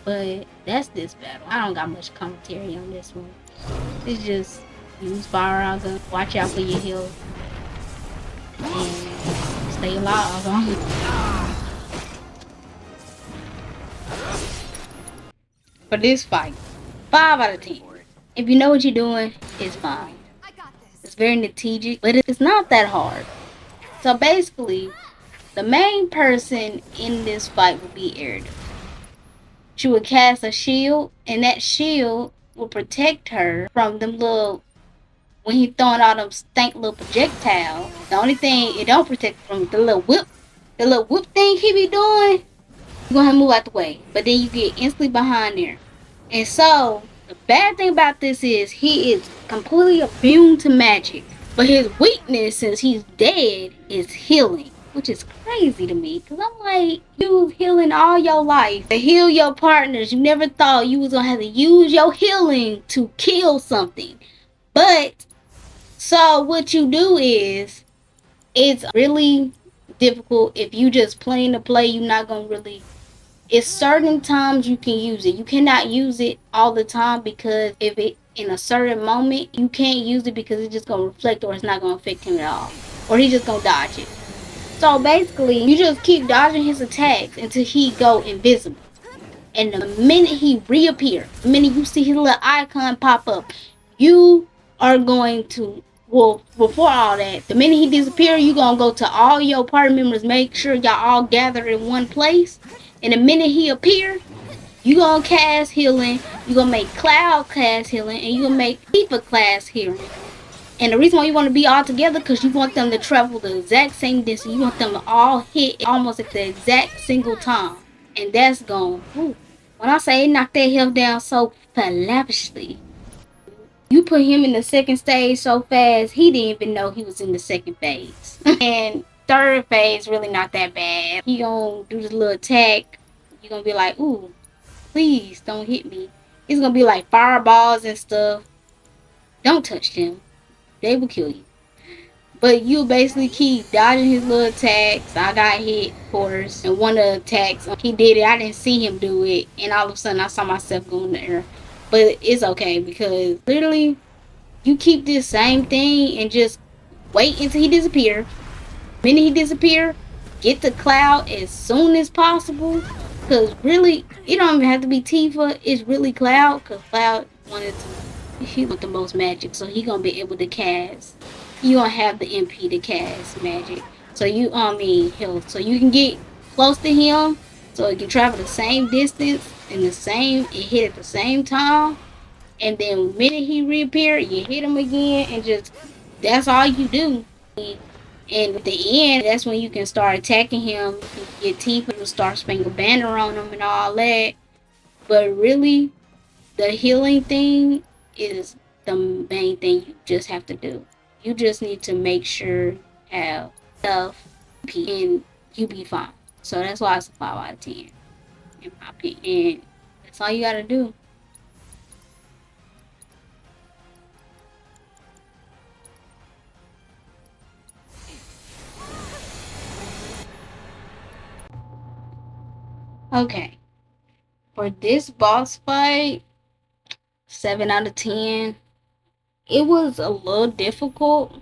But that's this battle. I don't got much commentary on this one. It's just use fire gun, watch out for your health, and stay alive. For this fight, 5 out of 10. If you know what you're doing, it's fine. It's very strategic, but it's not that hard. So basically, the main person in this fight would be Erida. She would cast a shield, and that shield will protect her from them little, when he throwing all them stank little projectiles. The only thing it don't protect from the little whip thing he be doing. You gonna have to move out the way, but then you get instantly behind there. And so the bad thing about this is he is completely immune to magic, but his weakness, since he's dead, is healing, which is crazy to me. Cause I'm like, you healing all your life to heal your partners. You never thought you was gonna have to use your healing to kill something. But so what you do is, it's really difficult if you just playing the play. You're not gonna really. It's certain times you can use it. You cannot use it all the time, because if it in a certain moment you can't use it, because it's just gonna reflect, or it's not gonna affect him at all, or he's just gonna dodge it. So basically, you just keep dodging his attacks until he go invisible. And the minute he reappears, the minute you see his little icon pop up, you are going to, well, before all that, the minute he disappears, you're going to go to all your party members, make sure y'all all gather in one place. And the minute he appears, you're going to cast healing, you're going to make Cloud cast healing, and you're going to make Tifa class healing. And the reason why you want to be all together, because you want them to travel the exact same distance. You want them to all hit almost at the exact single time. And that's gone. Ooh. When I say it knocked that health down so lavishly, you put him in the second stage so fast, he didn't even know he was in the second phase. And third phase, really not that bad. He gonna do this little attack. You're gonna be like, ooh, please don't hit me. It's gonna be like fireballs and stuff. Don't touch them. They will kill you. But you basically keep dodging his little attacks. I got hit, of course, and one of the attacks, he did it. I didn't see him do it, and all of a sudden I saw myself going there. But it's okay, because literally, you keep this same thing and just wait until he disappears. The minute he disappears, get the Cloud as soon as possible. Because really, it don't even have to be Tifa. It's really Cloud, because Cloud wanted to, he with the most magic, so he gonna be able to cast. You gonna have the MP to cast magic, so you health, so you can get close to him, so it can travel the same distance and hit at the same time. And then the minute he reappear, you hit him again, and just that's all you do. And at the end, that's when you can start attacking him. You get Tifa to start Spangled Banner on him and all that. But really, the healing thing is the main thing you just have to do. You just need to make sure you have enough and you be fine. So that's why it's a 5 out of 10 in my opinion. And that's all you gotta do. Okay. For this boss fight, 7 out of 10. It was a little difficult,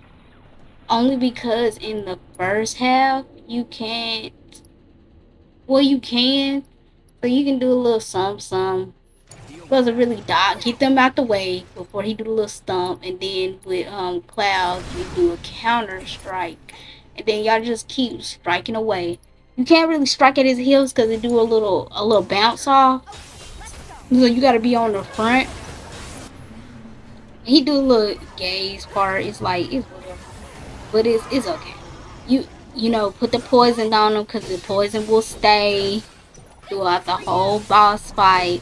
only because in the first half, you can't, well, you can, so you can do a little some. Wasn't really dodge, get them out the way before he do a little stump, and then with Cloud, you do a counter strike, and then y'all just keep striking away. You can't really strike at his heels because they do a little bounce off, so you gotta be on the front. He do a little gaze part. It's like, it's whatever, but it's okay. You know, put the poison on him, because the poison will stay throughout the whole boss fight.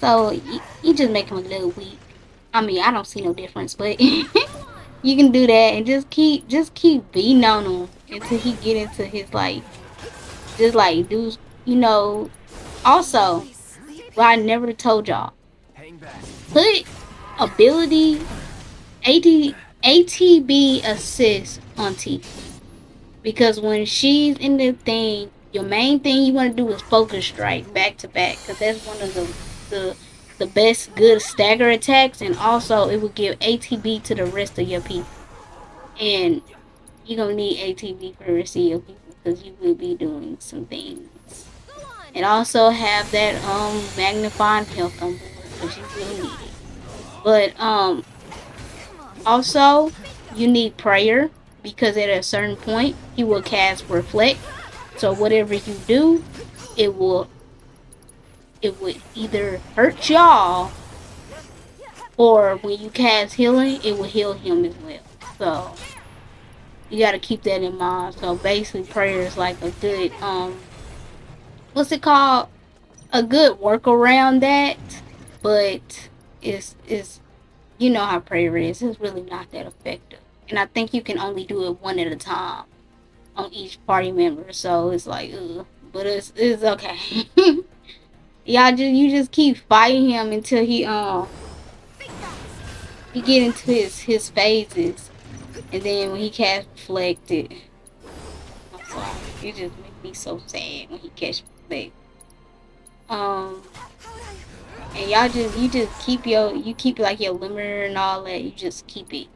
So you just make him a little weak. I mean, I don't see no difference, but you can do that and just keep beating on him until he get into his just do, you know. Also, what I never told y'all, put ability ATB assist on Tifa, because when she's in the thing, your main thing you want to do is focus strike back to back, because that's one of the best good stagger attacks, and also it will give ATB to the rest of your people. And you're gonna need ATB for the rest of your people, because you will be doing some things. And also have that magnifying health on board, because you will need it. But also, you need prayer, because at a certain point he will cast reflect. So whatever you do, it will either hurt y'all, or when you cast healing, it will heal him as well. So you gotta keep that in mind. So basically prayer is like a good what's it called? A good workaround that, but it's you know how prayer is. It's really not that effective. And I think you can only do it one at a time on each party member. So it's like, ugh. But it's okay. You just keep fighting him until he get into his phases, and then when he casts reflected, I'm sorry, it just make me so sad when he casts reflect. And you just keep like your limiter and all that. You just keep it,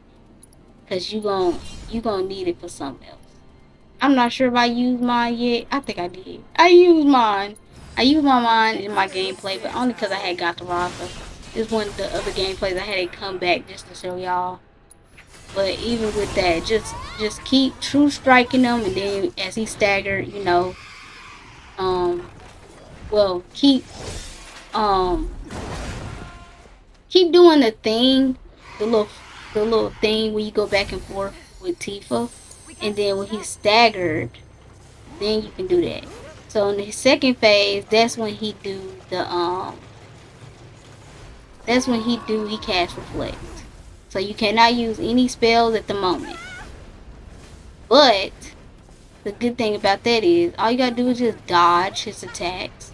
cause you gonna need it for something else. I'm not sure if I used mine yet. I think I did. I used mine. I used my mind in my gameplay, but only because I had got the roster. This one of the other gameplays I had to come back just to show y'all. But even with that, just keep true striking them, and then as he staggered, you know, well, keep doing the little thing where you go back and forth with Tifa, and then when he's staggered, then you can do that. So in the second phase, that's when he cast reflect. So you cannot use any spells at the moment. But the good thing about that is all you gotta do is just dodge his attacks.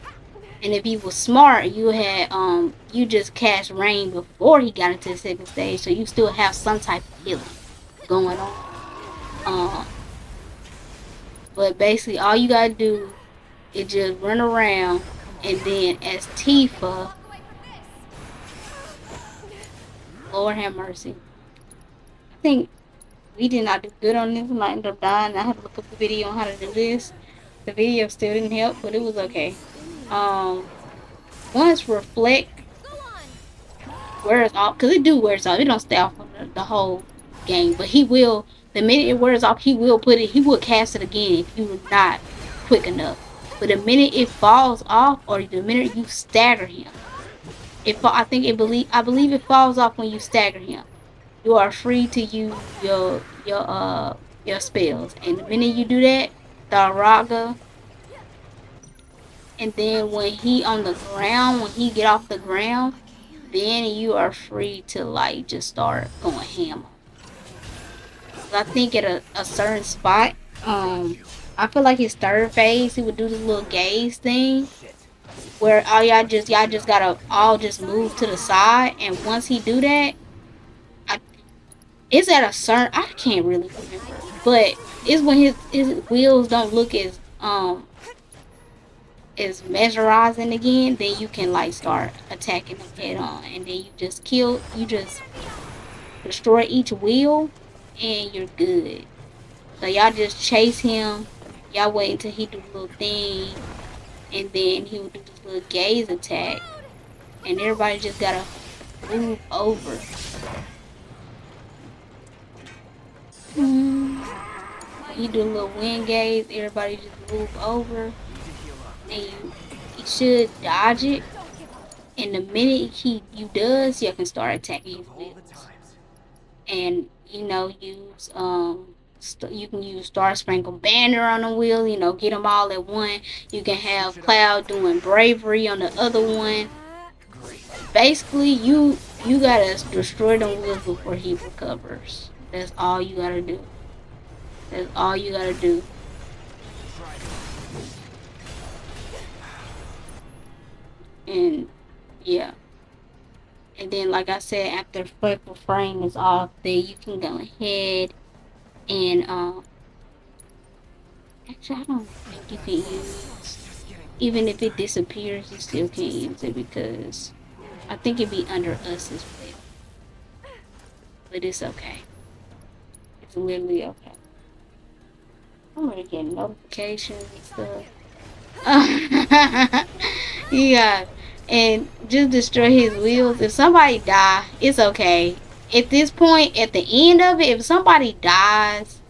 And if he was smart, you just cast rain before he got into the second stage, so you still have some type of healing going on. But basically all you gotta do is just run around, and then as Tifa, Lord have mercy, I think we did not do good on this. I might end up dying. I had to look up the video on how to do this. The video still didn't help, but it was okay. Once reflect wears off, because it do wears off. It don't stay off for the whole game, but he will. The minute it wears off, he will cast it again if you're not quick enough. But the minute it falls off, or the minute you stagger him, I believe it falls off when you stagger him. You are free to use your spells, and the minute you do that, the Raga, and then when he get off the ground, then you are free to like just start going ham. I think at a certain spot, I feel like his third phase, he would do this little gaze thing, where y'all just gotta all just move to the side, and once he do that, it's at a certain, I can't really remember, but it's when his wheels don't look as mesmerizing again, then you can like start attacking them head on, and then you just destroy each wheel, and you're good. So y'all just chase him, y'all wait until he do the little thing, and then he will do this little gaze attack, and everybody just gotta move over. You do a little wind gaze, everybody just move over, and you should dodge it. And the minute you does, you can start attacking his wheels. And you know, use you can use Star Spangled Banner on the wheel. You know, get them all at one. You can have Cloud doing Bravery on the other one. Basically, you gotta destroy them wheels before he recovers. That's all you gotta do. That's all you gotta do. And yeah. And then, like I said, after purple frame is off, then you can go ahead and actually, I don't think you can use, even if it disappears, you still can't use it, because I think it'd be under us as well. But it's okay. It's literally okay. I'm gonna get notifications and stuff. Yeah. And just destroy his wheels. If somebody die, it's okay. At this point, at the end of it, if somebody dies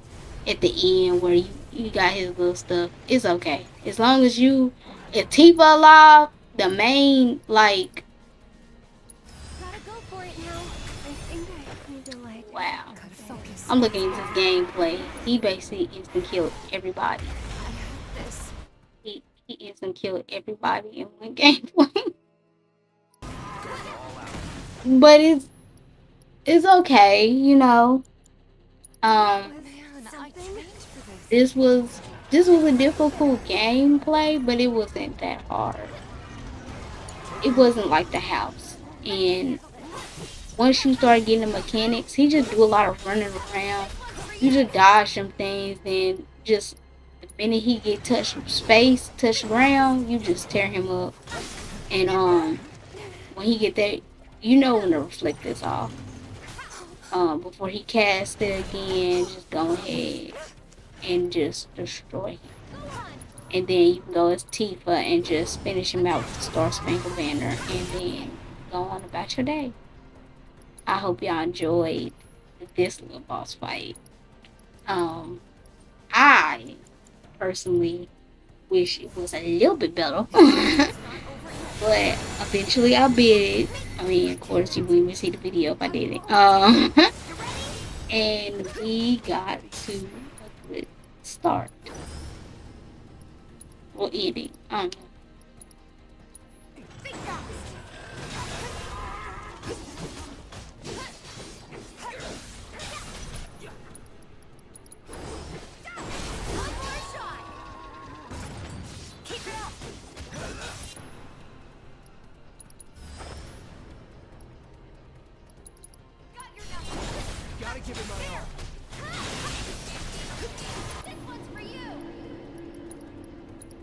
at the end where you got his little stuff, it's okay. As long as if Tifa alive, the main, like, wow. I'm looking at this gameplay. He basically instant killed everybody. He instant killed everybody in one gameplay. But it's okay, you know. This was a difficult gameplay, but it wasn't that hard. It wasn't like the house. And once you start getting the mechanics, he just do a lot of running around. You just dodge some things, and just the minute he get touch ground, you just tear him up. And when he get there, you know when the reflect is off. Before he casts it again, just go ahead and just destroy him. And then you can go as Tifa and just finish him out with the Star Spangled Banner, and then go on about your day. I hope y'all enjoyed this little boss fight. I personally wish it was a little bit better. But eventually I beat it. I mean, of course, you wouldn't even see the video if I did it. And we got to a good start. Or ending. I don't know.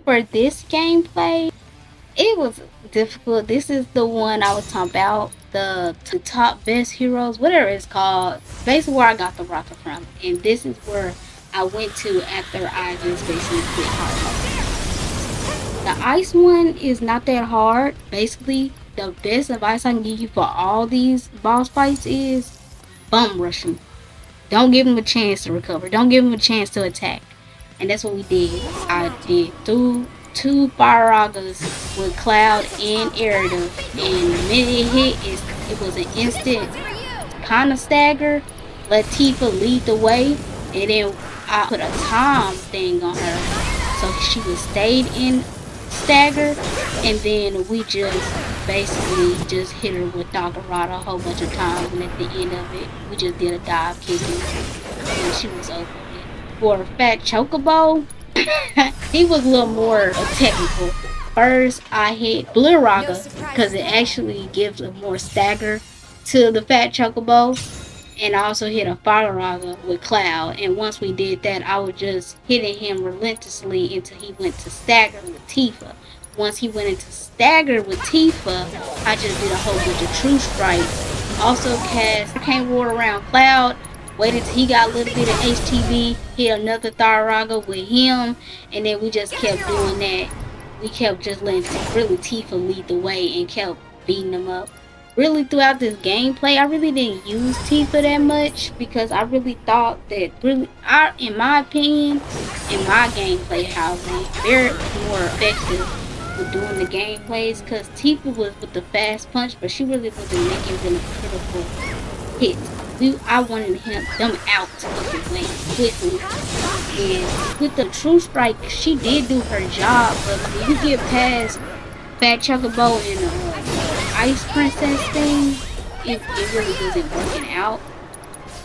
For this gameplay, it was difficult. This is the one I was talking about, the top best heroes, whatever it's called. Basically where I got the rocket from. And this is where I went to after I just basically quit hard mode. The ice one is not that hard. Basically, the best advice I can give you for all these boss fights is bum rush them. Don't give them a chance to recover. Don't give them a chance to attack. And that's what we did. I did through 2 Fire Ragas with Cloud and Erida. And the minute it hit, it was an instant kind of stagger. Let Tifa lead the way. And then I put a time thing on her, so she was stayed in stagger. And then we just basically just hit her with Nagarata a whole bunch of times. And at the end of it, we just did a dive kick and she was over. For Fat Chocobo, he was a little more technical. First, I hit Blue Raga because it actually gives a more stagger to the Fat Chocobo. And I also hit a Fire Raga with Cloud. And once we did that, I was just hitting him relentlessly until he went to stagger with Tifa. Once he went into stagger with Tifa, I just did a whole bunch of True Strikes. Also cast Arcane Ward around Cloud. Waited till he got a little bit of HTV, hit another Tharaga with him, and then we just kept doing that. We kept just letting really Tifa lead the way and kept beating them up. Really throughout this gameplay, I really didn't use Tifa that much because I really thought that in my opinion, in my gameplay housing, they're more effective with doing the gameplays because Tifa was with the fast punch, but she really wasn't making them critical hits. I wanted them out of the way quickly. And with the True Strike, she did do her job, but when you get past Fat Chocobo and the Ice Princess thing, it really wasn't working out.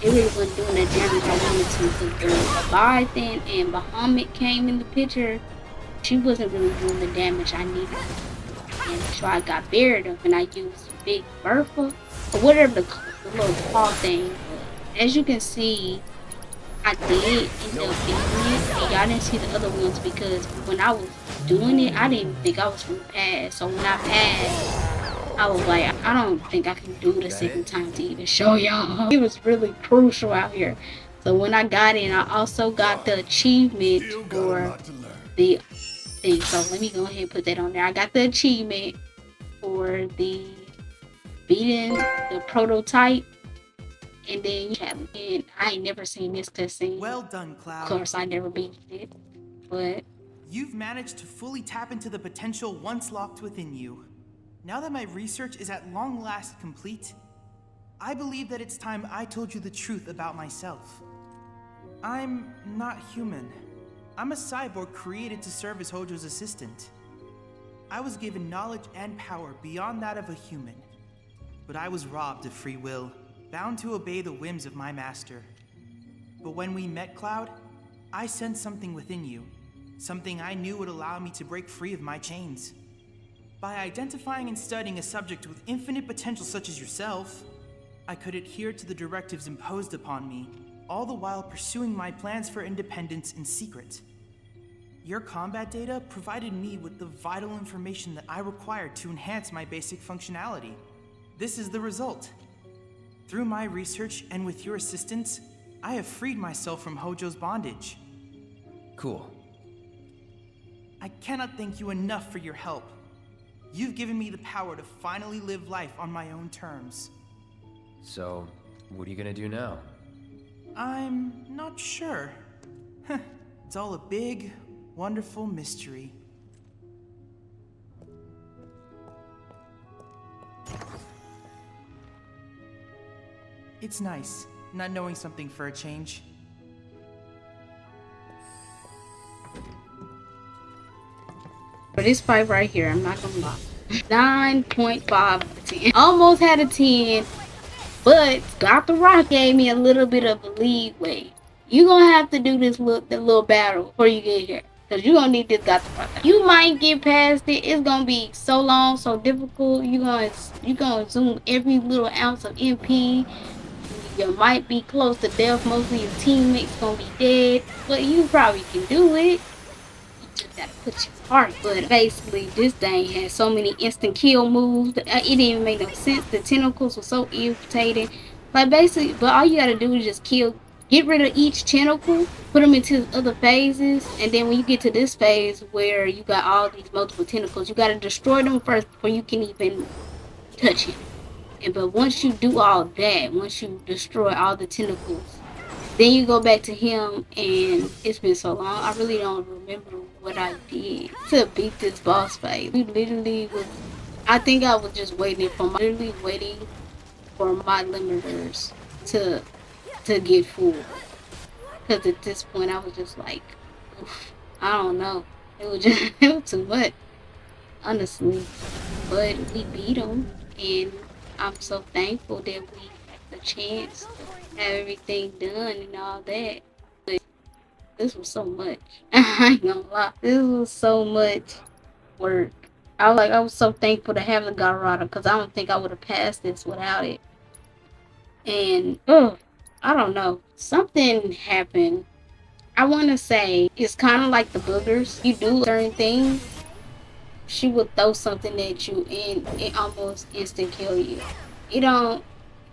It really wasn't doing the damage I wanted to because the Leviathan and Bahamut came in the picture. She wasn't really doing the damage I needed. And so I got buried up and I used Big Bertha or whatever the little claw thing. As you can see, I did end up beating it, and y'all didn't see the other ones because when I was doing it, I didn't think I was gonna pass. So when I passed, I was like, I don't think I can do the second time to even show y'all. It was really crucial out here. So when I got in, I also got the achievement for the thing. So let me go ahead and put that on there. I got the achievement for the beating the prototype and then you have, and I ain't never seen this cutscene. Well done, Cloud. Of course, I never beat it, but you've managed to fully tap into the potential once locked within you. Now that my research is at long last complete, I believe that it's time I told you the truth about myself. I'm not human. I'm a cyborg created to serve as Hojo's assistant. I was given knowledge and power beyond that of a human, but I was robbed of free will, bound to obey the whims of my master. But when we met, Cloud, I sensed something within you, something I knew would allow me to break free of my chains. By identifying and studying a subject with infinite potential such as yourself, I could adhere to the directives imposed upon me, all the while pursuing my plans for independence in secret. Your combat data provided me with the vital information that I required to enhance my basic functionality. This is the result. Through my research and with your assistance, I have freed myself from Hojo's bondage. Cool. I cannot thank you enough for your help. You've given me the power to finally live life on my own terms. So, what are you gonna do now? I'm not sure. It's all a big, wonderful mystery. It's nice, not knowing something for a change. for this fight right here, I'm not gonna lie, 9.5 out of 10. Almost had a 10, but Got the Rock gave me a little bit of a leeway. You gonna have to do this little battle before you get here, cause you gonna need this Got the Rock. You might get past it. It's gonna be so long, so difficult. You gonna zoom every little ounce of MP. You might be close to death. Most of your teammates gonna be dead, but you probably can do it. You just gotta put your heart. But basically, this thing has so many instant kill moves. It didn't even make no sense. The tentacles were so irritating. Like basically, but all you gotta do is just get rid of each tentacle, put them into other phases, and then when you get to this phase where you got all these multiple tentacles, you gotta destroy them first before you can even touch him. But once you do all that, once you destroy all the tentacles, then you go back to him, and it's been so long, I really don't remember what I did to beat this boss fight. We literally was, I think I was just waiting for my limiters to get full. Because at this point, I was just like, oof, I don't know. It was just, it was too much, honestly. But we beat him, and I'm so thankful that we had the chance to have everything done and all that. But this was so much. I ain't gonna lie. This was so much work. I was so thankful to have the Garada, because I don't think I would have passed this without it. And I don't know. Something happened. I want to say it's kind of like the boogers. You do certain things, she would throw something at you and it almost instant kill you. It don't,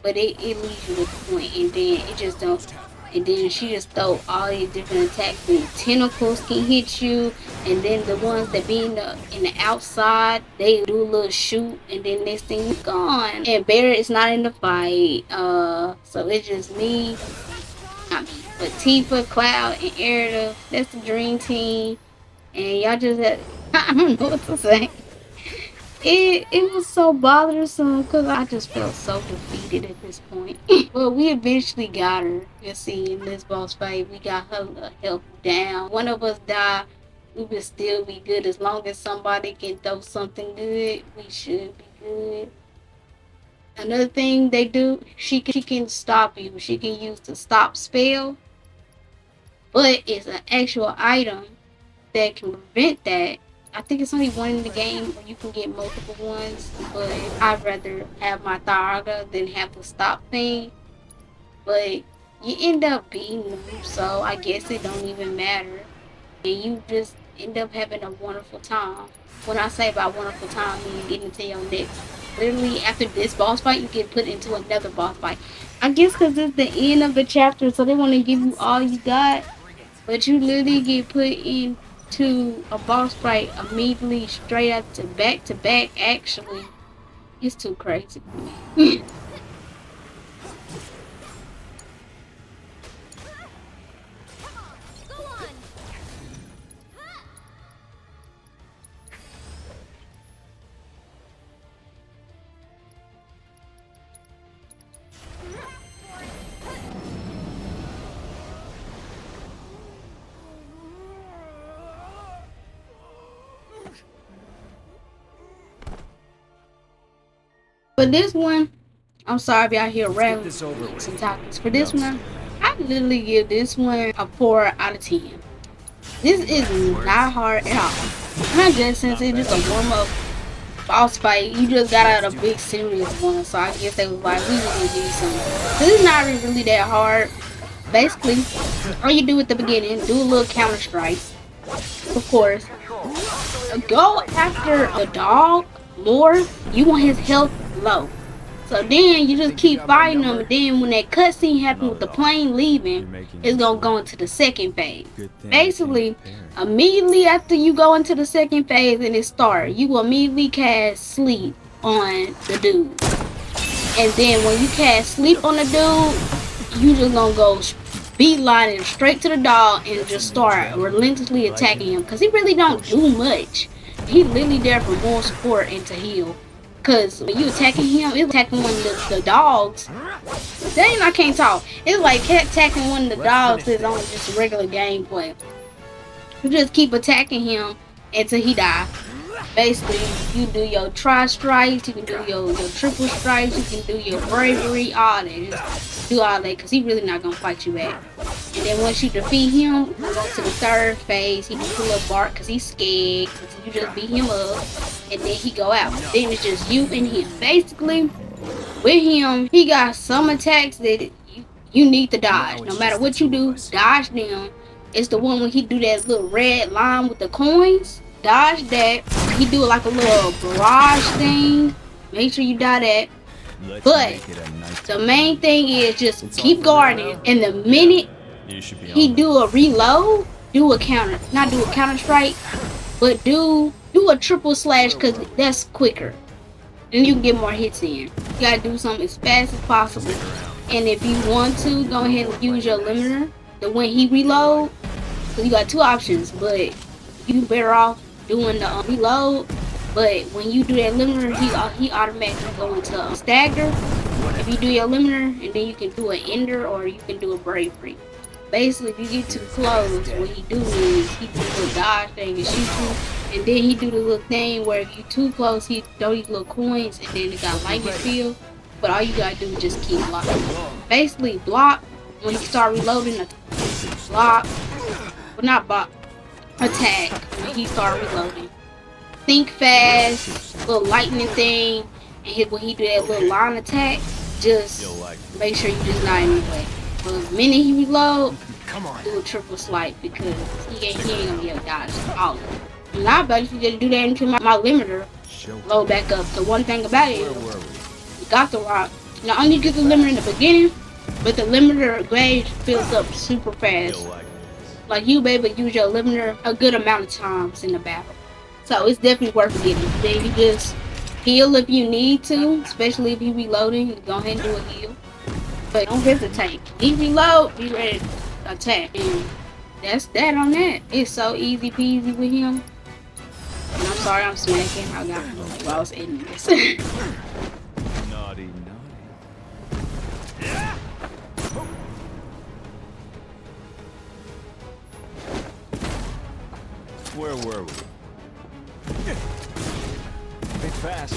but it leaves you with a point, and then it just don't. And then she just throw all these different attacks, and tentacles can hit you, and then the ones that be in the outside, they do a little shoot, and then next thing you're gone. And Barrett is not in the fight, so it's just me. Not me, but Tifa, Cloud, and Erida. That's the dream team, and y'all just had, I don't know what to say. It was so bothersome because I just felt so defeated at this point. But we eventually got her. You see, in this boss fight, we got her health down. One of us died, we would still be good. As long as somebody can throw something good, we should be good. Another thing they do, she can stop you. She can use the stop spell, but it's an actual item that can prevent that. I think it's only one in the game, or you can get multiple ones, but I'd rather have my Tharga than have the stop thing. But you end up beating them, so I guess it don't even matter. And you just end up having a wonderful time. When I say about wonderful time, I mean getting into your next. Literally, after this boss fight, you get put into another boss fight. I guess because it's the end of the chapter, so they want to give you all you got. But you literally get put in to a boss fight immediately, straight up to back. Actually, it's too crazy for me. For this one, I'm sorry if y'all hear Get rattling this over with. sometimes. For this one, I literally give this one a 4 out of 10. This is not hard at all. Not just since it's just a warm-up boss fight. You just got out a big serious one, so I guess they was like, we just gonna give you something. Cause it's not really that hard. Basically, all you do at the beginning, do a little counter strike, of course. Go after the dog more. You want his health low. So then you just keep fighting him, and then when that cutscene happens with the plane leaving, it's gonna go into the second phase. Basically, immediately after you go into the second phase and it starts, you will immediately cast sleep on the dude. And then when you cast sleep on the dude, you just gonna go beelining straight to the dog and just start relentlessly attacking him. Cause he really don't do much. He literally there for more support and to heal. Cause when you attacking him, it's attacking one of the dogs. Dang, I can't talk. It's like attacking one of the dogs that's on just regular gameplay. You just keep attacking him until he die. Basically, you do your tri-strikes, you can do your triple strikes, you can do your bravery, all that. Just do all that, because he really not going to fight you back. And then once you defeat him, you go to the third phase. He do a little bark because he's scared. Cause you just beat him up, and then he go out. Then it's just you and him. Basically, with him, he got some attacks that you need to dodge. No matter what you do, dodge them. It's the one when he do that little red line with the coins. Dodge that. He do like a little barrage thing. Make sure you dodge that. But the main thing is just keep guarding. And the minute he do a reload, do a counter. Not do a counter strike, but do a triple slash, because that's quicker. And you can get more hits in. You gotta do something as fast as possible. And if you want to, go ahead and use your limiter. The when he reload, because you got two options, but you better off doing the reload. But when you do that limiter, he automatically go into stagger. If you do your limiter, and then you can do an ender, or you can do a bravery. Basically, if you get too close, what he do is he do the dodge thing and shoot you, and then he do the little thing where if you too close, he throw these little coins, and then it got lightning field. But all you gotta do is just keep blocking. Basically, block when you start reloading. Block, but not block. Attack when he start reloading. Think fast, little lightning thing, and when he do that little line attack, just make sure you just not in the way. But the minute he reload, do a triple swipe, because he ain't gonna be able to dodge all of it. And I basically just do that until my limiter load back up. The one thing about it is, you got the rock. Not only get the limiter in the beginning, but the limiter gauge fills up super fast. Like you be able to use your limiter a good amount of times in the battle. So it's definitely worth getting. Then you just heal if you need to, especially if you reloading. You go ahead and do a heal. But don't hesitate. He reload, be ready to attack. And that's that on that. It's so easy peasy with him. And I'm sorry I'm smacking. I got while I was editing this. Naughty, naughty. Where were we? Think fast.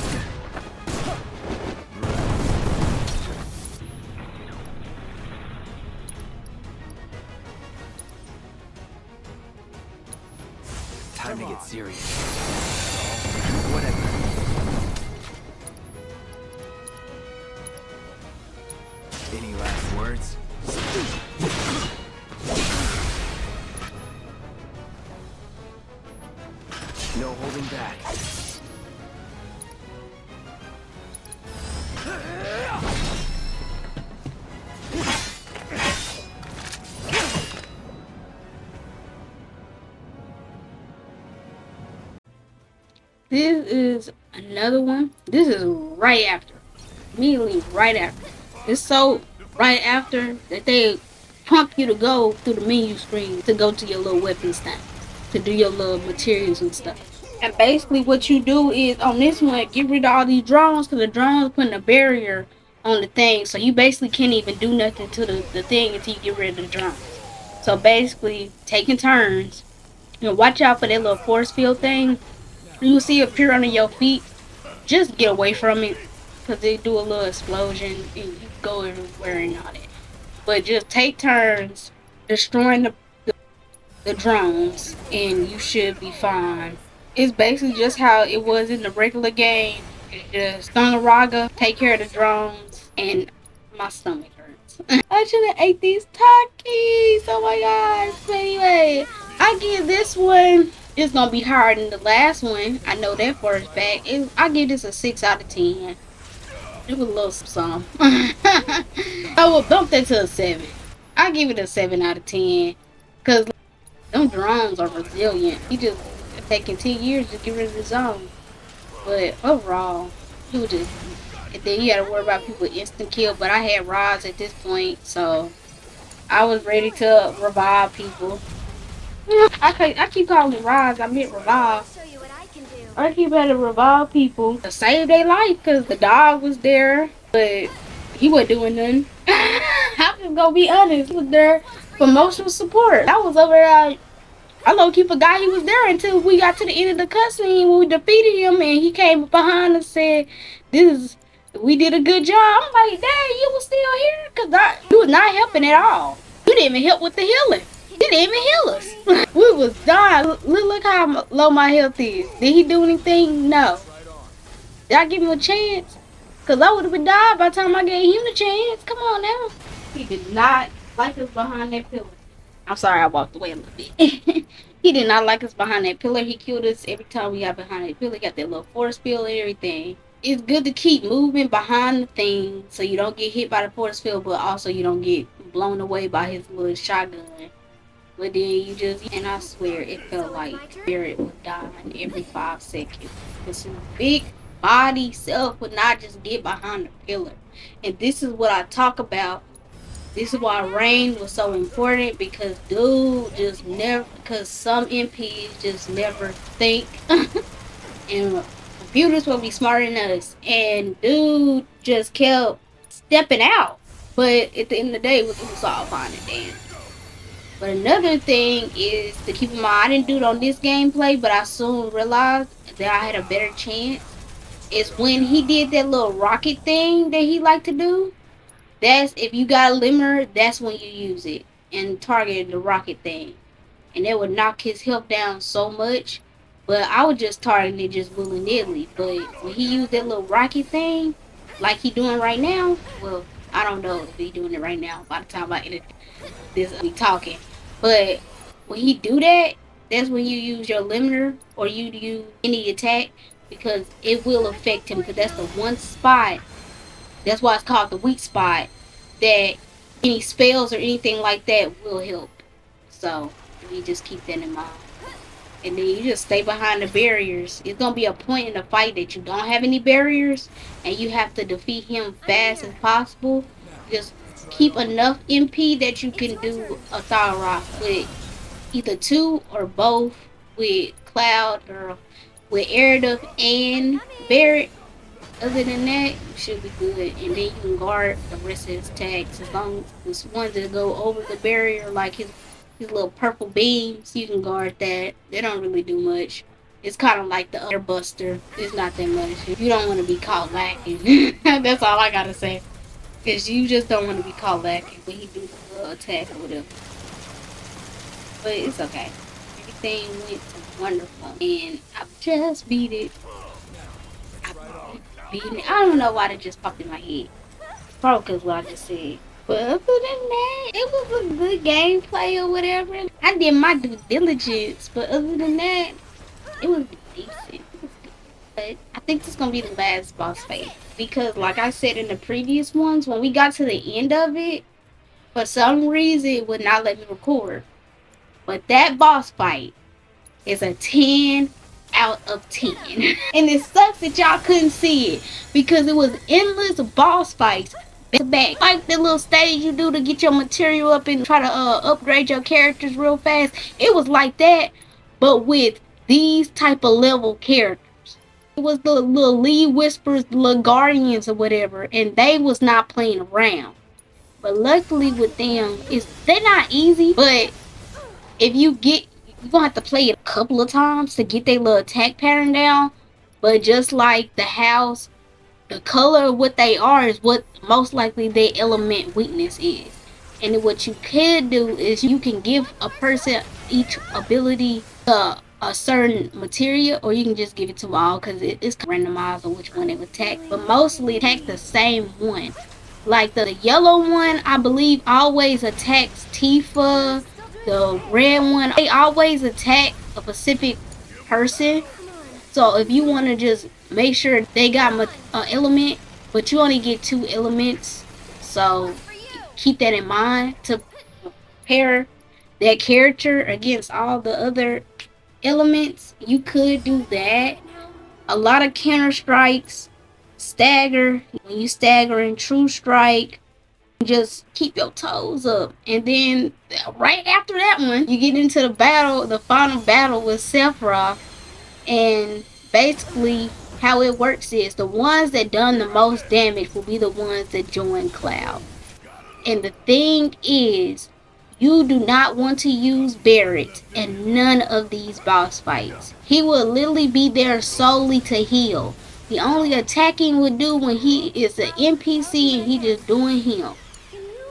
Time to get serious. Whatever. Any last words? No holding back. This is another one. This is right after. Immediately right after. It's so right after that they prompt you to go through the menu screen to go to your little weapon stand, to do your little materials and stuff. And basically what you do is on this one, get rid of all these drones, because the drones putting a barrier on the thing. So you basically can't even do nothing to the thing until you get rid of the drones. So basically taking turns. You know, watch out for that little force field thing. You see it appear under your feet. Just get away from it. because they do a little explosion and you go everywhere and all that. But just take turns destroying the drones and you should be fine. It's basically just how it was in the regular game. It's just Raga, take care of the drones, and my stomach hurts. I should have ate these Takis. Oh my gosh. But anyway, I give this one, it's gonna be higher than the last one. I know that for a fact. I give this a 6 out of 10. It was a little some. I will bump that to a 7. I give it a 7 out of 10. Cause them drones are resilient. He just taking 10 years to get rid of the zone. But overall, he was just, and then you had to worry about people instant kill. But I had rods at this point, so I was ready to revive people. I keep calling it rods. I meant revive. I keep having to revive people to save their life because the dog was there, but he wasn't doing nothing. I'm just gonna be honest. He was there for emotional support. I was over there. I low-key forgot he was there until we got to the end of the cutscene when we defeated him and he came behind and said, we did a good job. I'm like, dang, you was still here? Because you was not helping at all. You didn't even help with the healing. You didn't even heal us. We was dying. Look how low my health is. Did he do anything? No. Did I give him a chance? Because I would have been died by the time I gave him a chance. Come on now. He did not like us behind that pillar. I'm sorry I walked away a little bit. He did not like us behind that pillar. He killed us every time we got behind that pillar. He got that little force field and everything. It's good to keep moving behind the thing so you don't get hit by the force field, but also you don't get blown away by his little shotgun. But then you just, and I swear it felt like Spirit would die every 5 seconds. Because his big body self would not just get behind the pillar. And this is what I talk about. This is why rain was so important, because dude just never, because some MPs just never think. And computers will be smarter than us. And dude just kept stepping out. But at the end of the day, it was all fine and dandy. But another thing is to keep in mind, I didn't do it on this gameplay, but I soon realized that I had a better chance. Is when he did that little rocket thing that he liked to do. That's, if you got a limiter, that's when you use it and target the rocket thing. And it would knock his health down so much. But I was just targeting it just willy-nilly. But when he used that little rocket thing, like he doing right now, well, I don't know if he doing it right now by the time I edit this, we talking. But when he do that, that's when you use your limiter or you use any attack, because it will affect him, because that's the one spot, that's why it's called the weak spot, that any spells or anything like that will help. So you just keep that in mind. And then you just stay behind the barriers. It's gonna be a point in the fight that you don't have any barriers and you have to defeat him fast as possible. Just keep enough MP that you can do a Thigh Rock with either 2 or both, with Cloud or with Airduff and Barret. Other than that, you should be good. And then you can guard the rest of his attacks. As long as the ones that go over the barrier, like his little purple beams, you can guard that. They don't really do much. It's kind of like the Air Buster. It's not that much. You don't want to be caught lacking. That's all I gotta say. Because you just don't want to be caught lacking when he do the attack or whatever. But it's okay. Everything went wonderful. And I just beat it. I don't know why that just popped in my head. Probably because what I just said. But other than that, it was a good gameplay or whatever. I did my due diligence, but other than that, it was decent. It was good. But I think this is going to be the last boss fight. Because like I said in the previous ones, when we got to the end of it, for some reason it would not let me record. But that boss fight is a 10 out of 10. And it sucks that y'all couldn't see it, because it was endless boss fights back to back. Like the little stage you do to get your material up and try to upgrade your characters real fast. It was like that, but with these type of level characters. It was the little lead whispers, the little guardians or whatever, and they was not playing around. But luckily with them, they're not easy, but if you're gonna have to play it a couple of times to get their little attack pattern down. But just like the house, the color of what they are is what most likely their element weakness is. And then what you could do is you can give a person each ability a certain material, or you can just give it to all because it's randomized on which one they would attack. But mostly attack the same one. Like the yellow one, I believe, always attacks Tifa. The red one, they always attack a specific person. So if you want to just make sure they got an element, but you only get 2 elements, so keep that in mind to pair that character against all the other elements. You could do that. A lot of counter strikes, stagger. When you stagger in true strike, just keep your toes up. And then right after that one, you get into the final battle with Sephiroth. And basically how it works is the ones that done the most damage will be the ones that join Cloud. And the thing is, you do not want to use Barret in none of these boss fights. He will literally be there solely to heal. The only attacking would do when he is an NPC and he just doing him.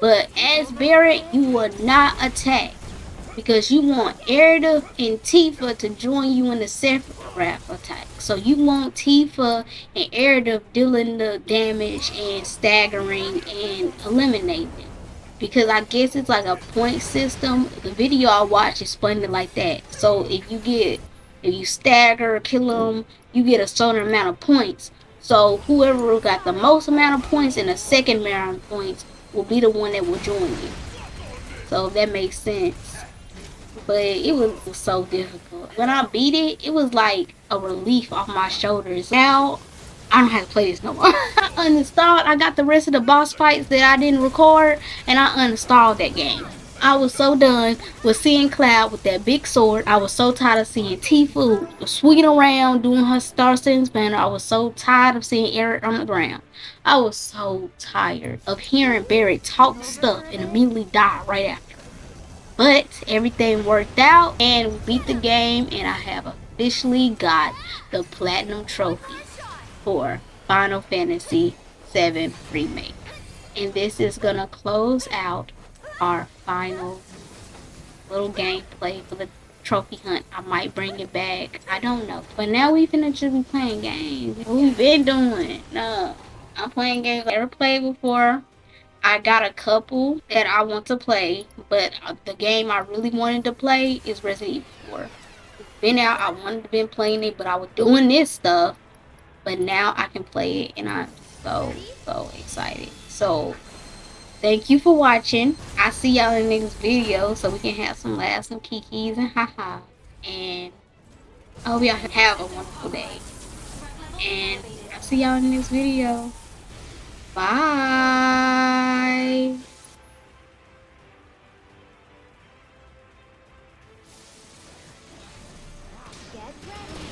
But as Barret, you will not attack because you want Erida and Tifa to join you in the Sephiroth attack. So you want Tifa and Erida dealing the damage and staggering and eliminating. Because I guess it's like a point system. The video I watched explained it like that. So if you stagger or kill them, you get a certain amount of points. So whoever got the most amount of points and the second amount of points will be the one that will join you. So that makes sense. But it was so difficult. When I beat it, it was like a relief off my shoulders. Now I don't have to play this no more. I uninstalled. I got the rest of the boss fights that I didn't record, and I uninstalled that game. I was so done with seeing Cloud with that big sword. I was so tired of seeing Tifa swinging around doing her Star Citizen banner. I was so tired of seeing Eric on the ground. I was so tired of hearing Barret talk stuff and immediately die right after. But everything worked out and we beat the game, and I have officially got the Platinum Trophy for Final Fantasy VII Remake. And this is gonna close out our final little gameplay for the trophy hunt. I might bring it back, I don't know. But now we finna just be playing games. We've been doing. No, I'm playing games I've never played before. I got a couple that I want to play, but the game I really wanted to play is Resident Evil 4. It's been out, I wanted to been playing it, but I was doing this stuff. But now I can play it, and I'm so excited. So thank you for watching. I'll see y'all in the next video so we can have some laughs and kikis and haha. And I hope y'all have a wonderful day. And I'll see y'all in the next video. Bye. Get ready.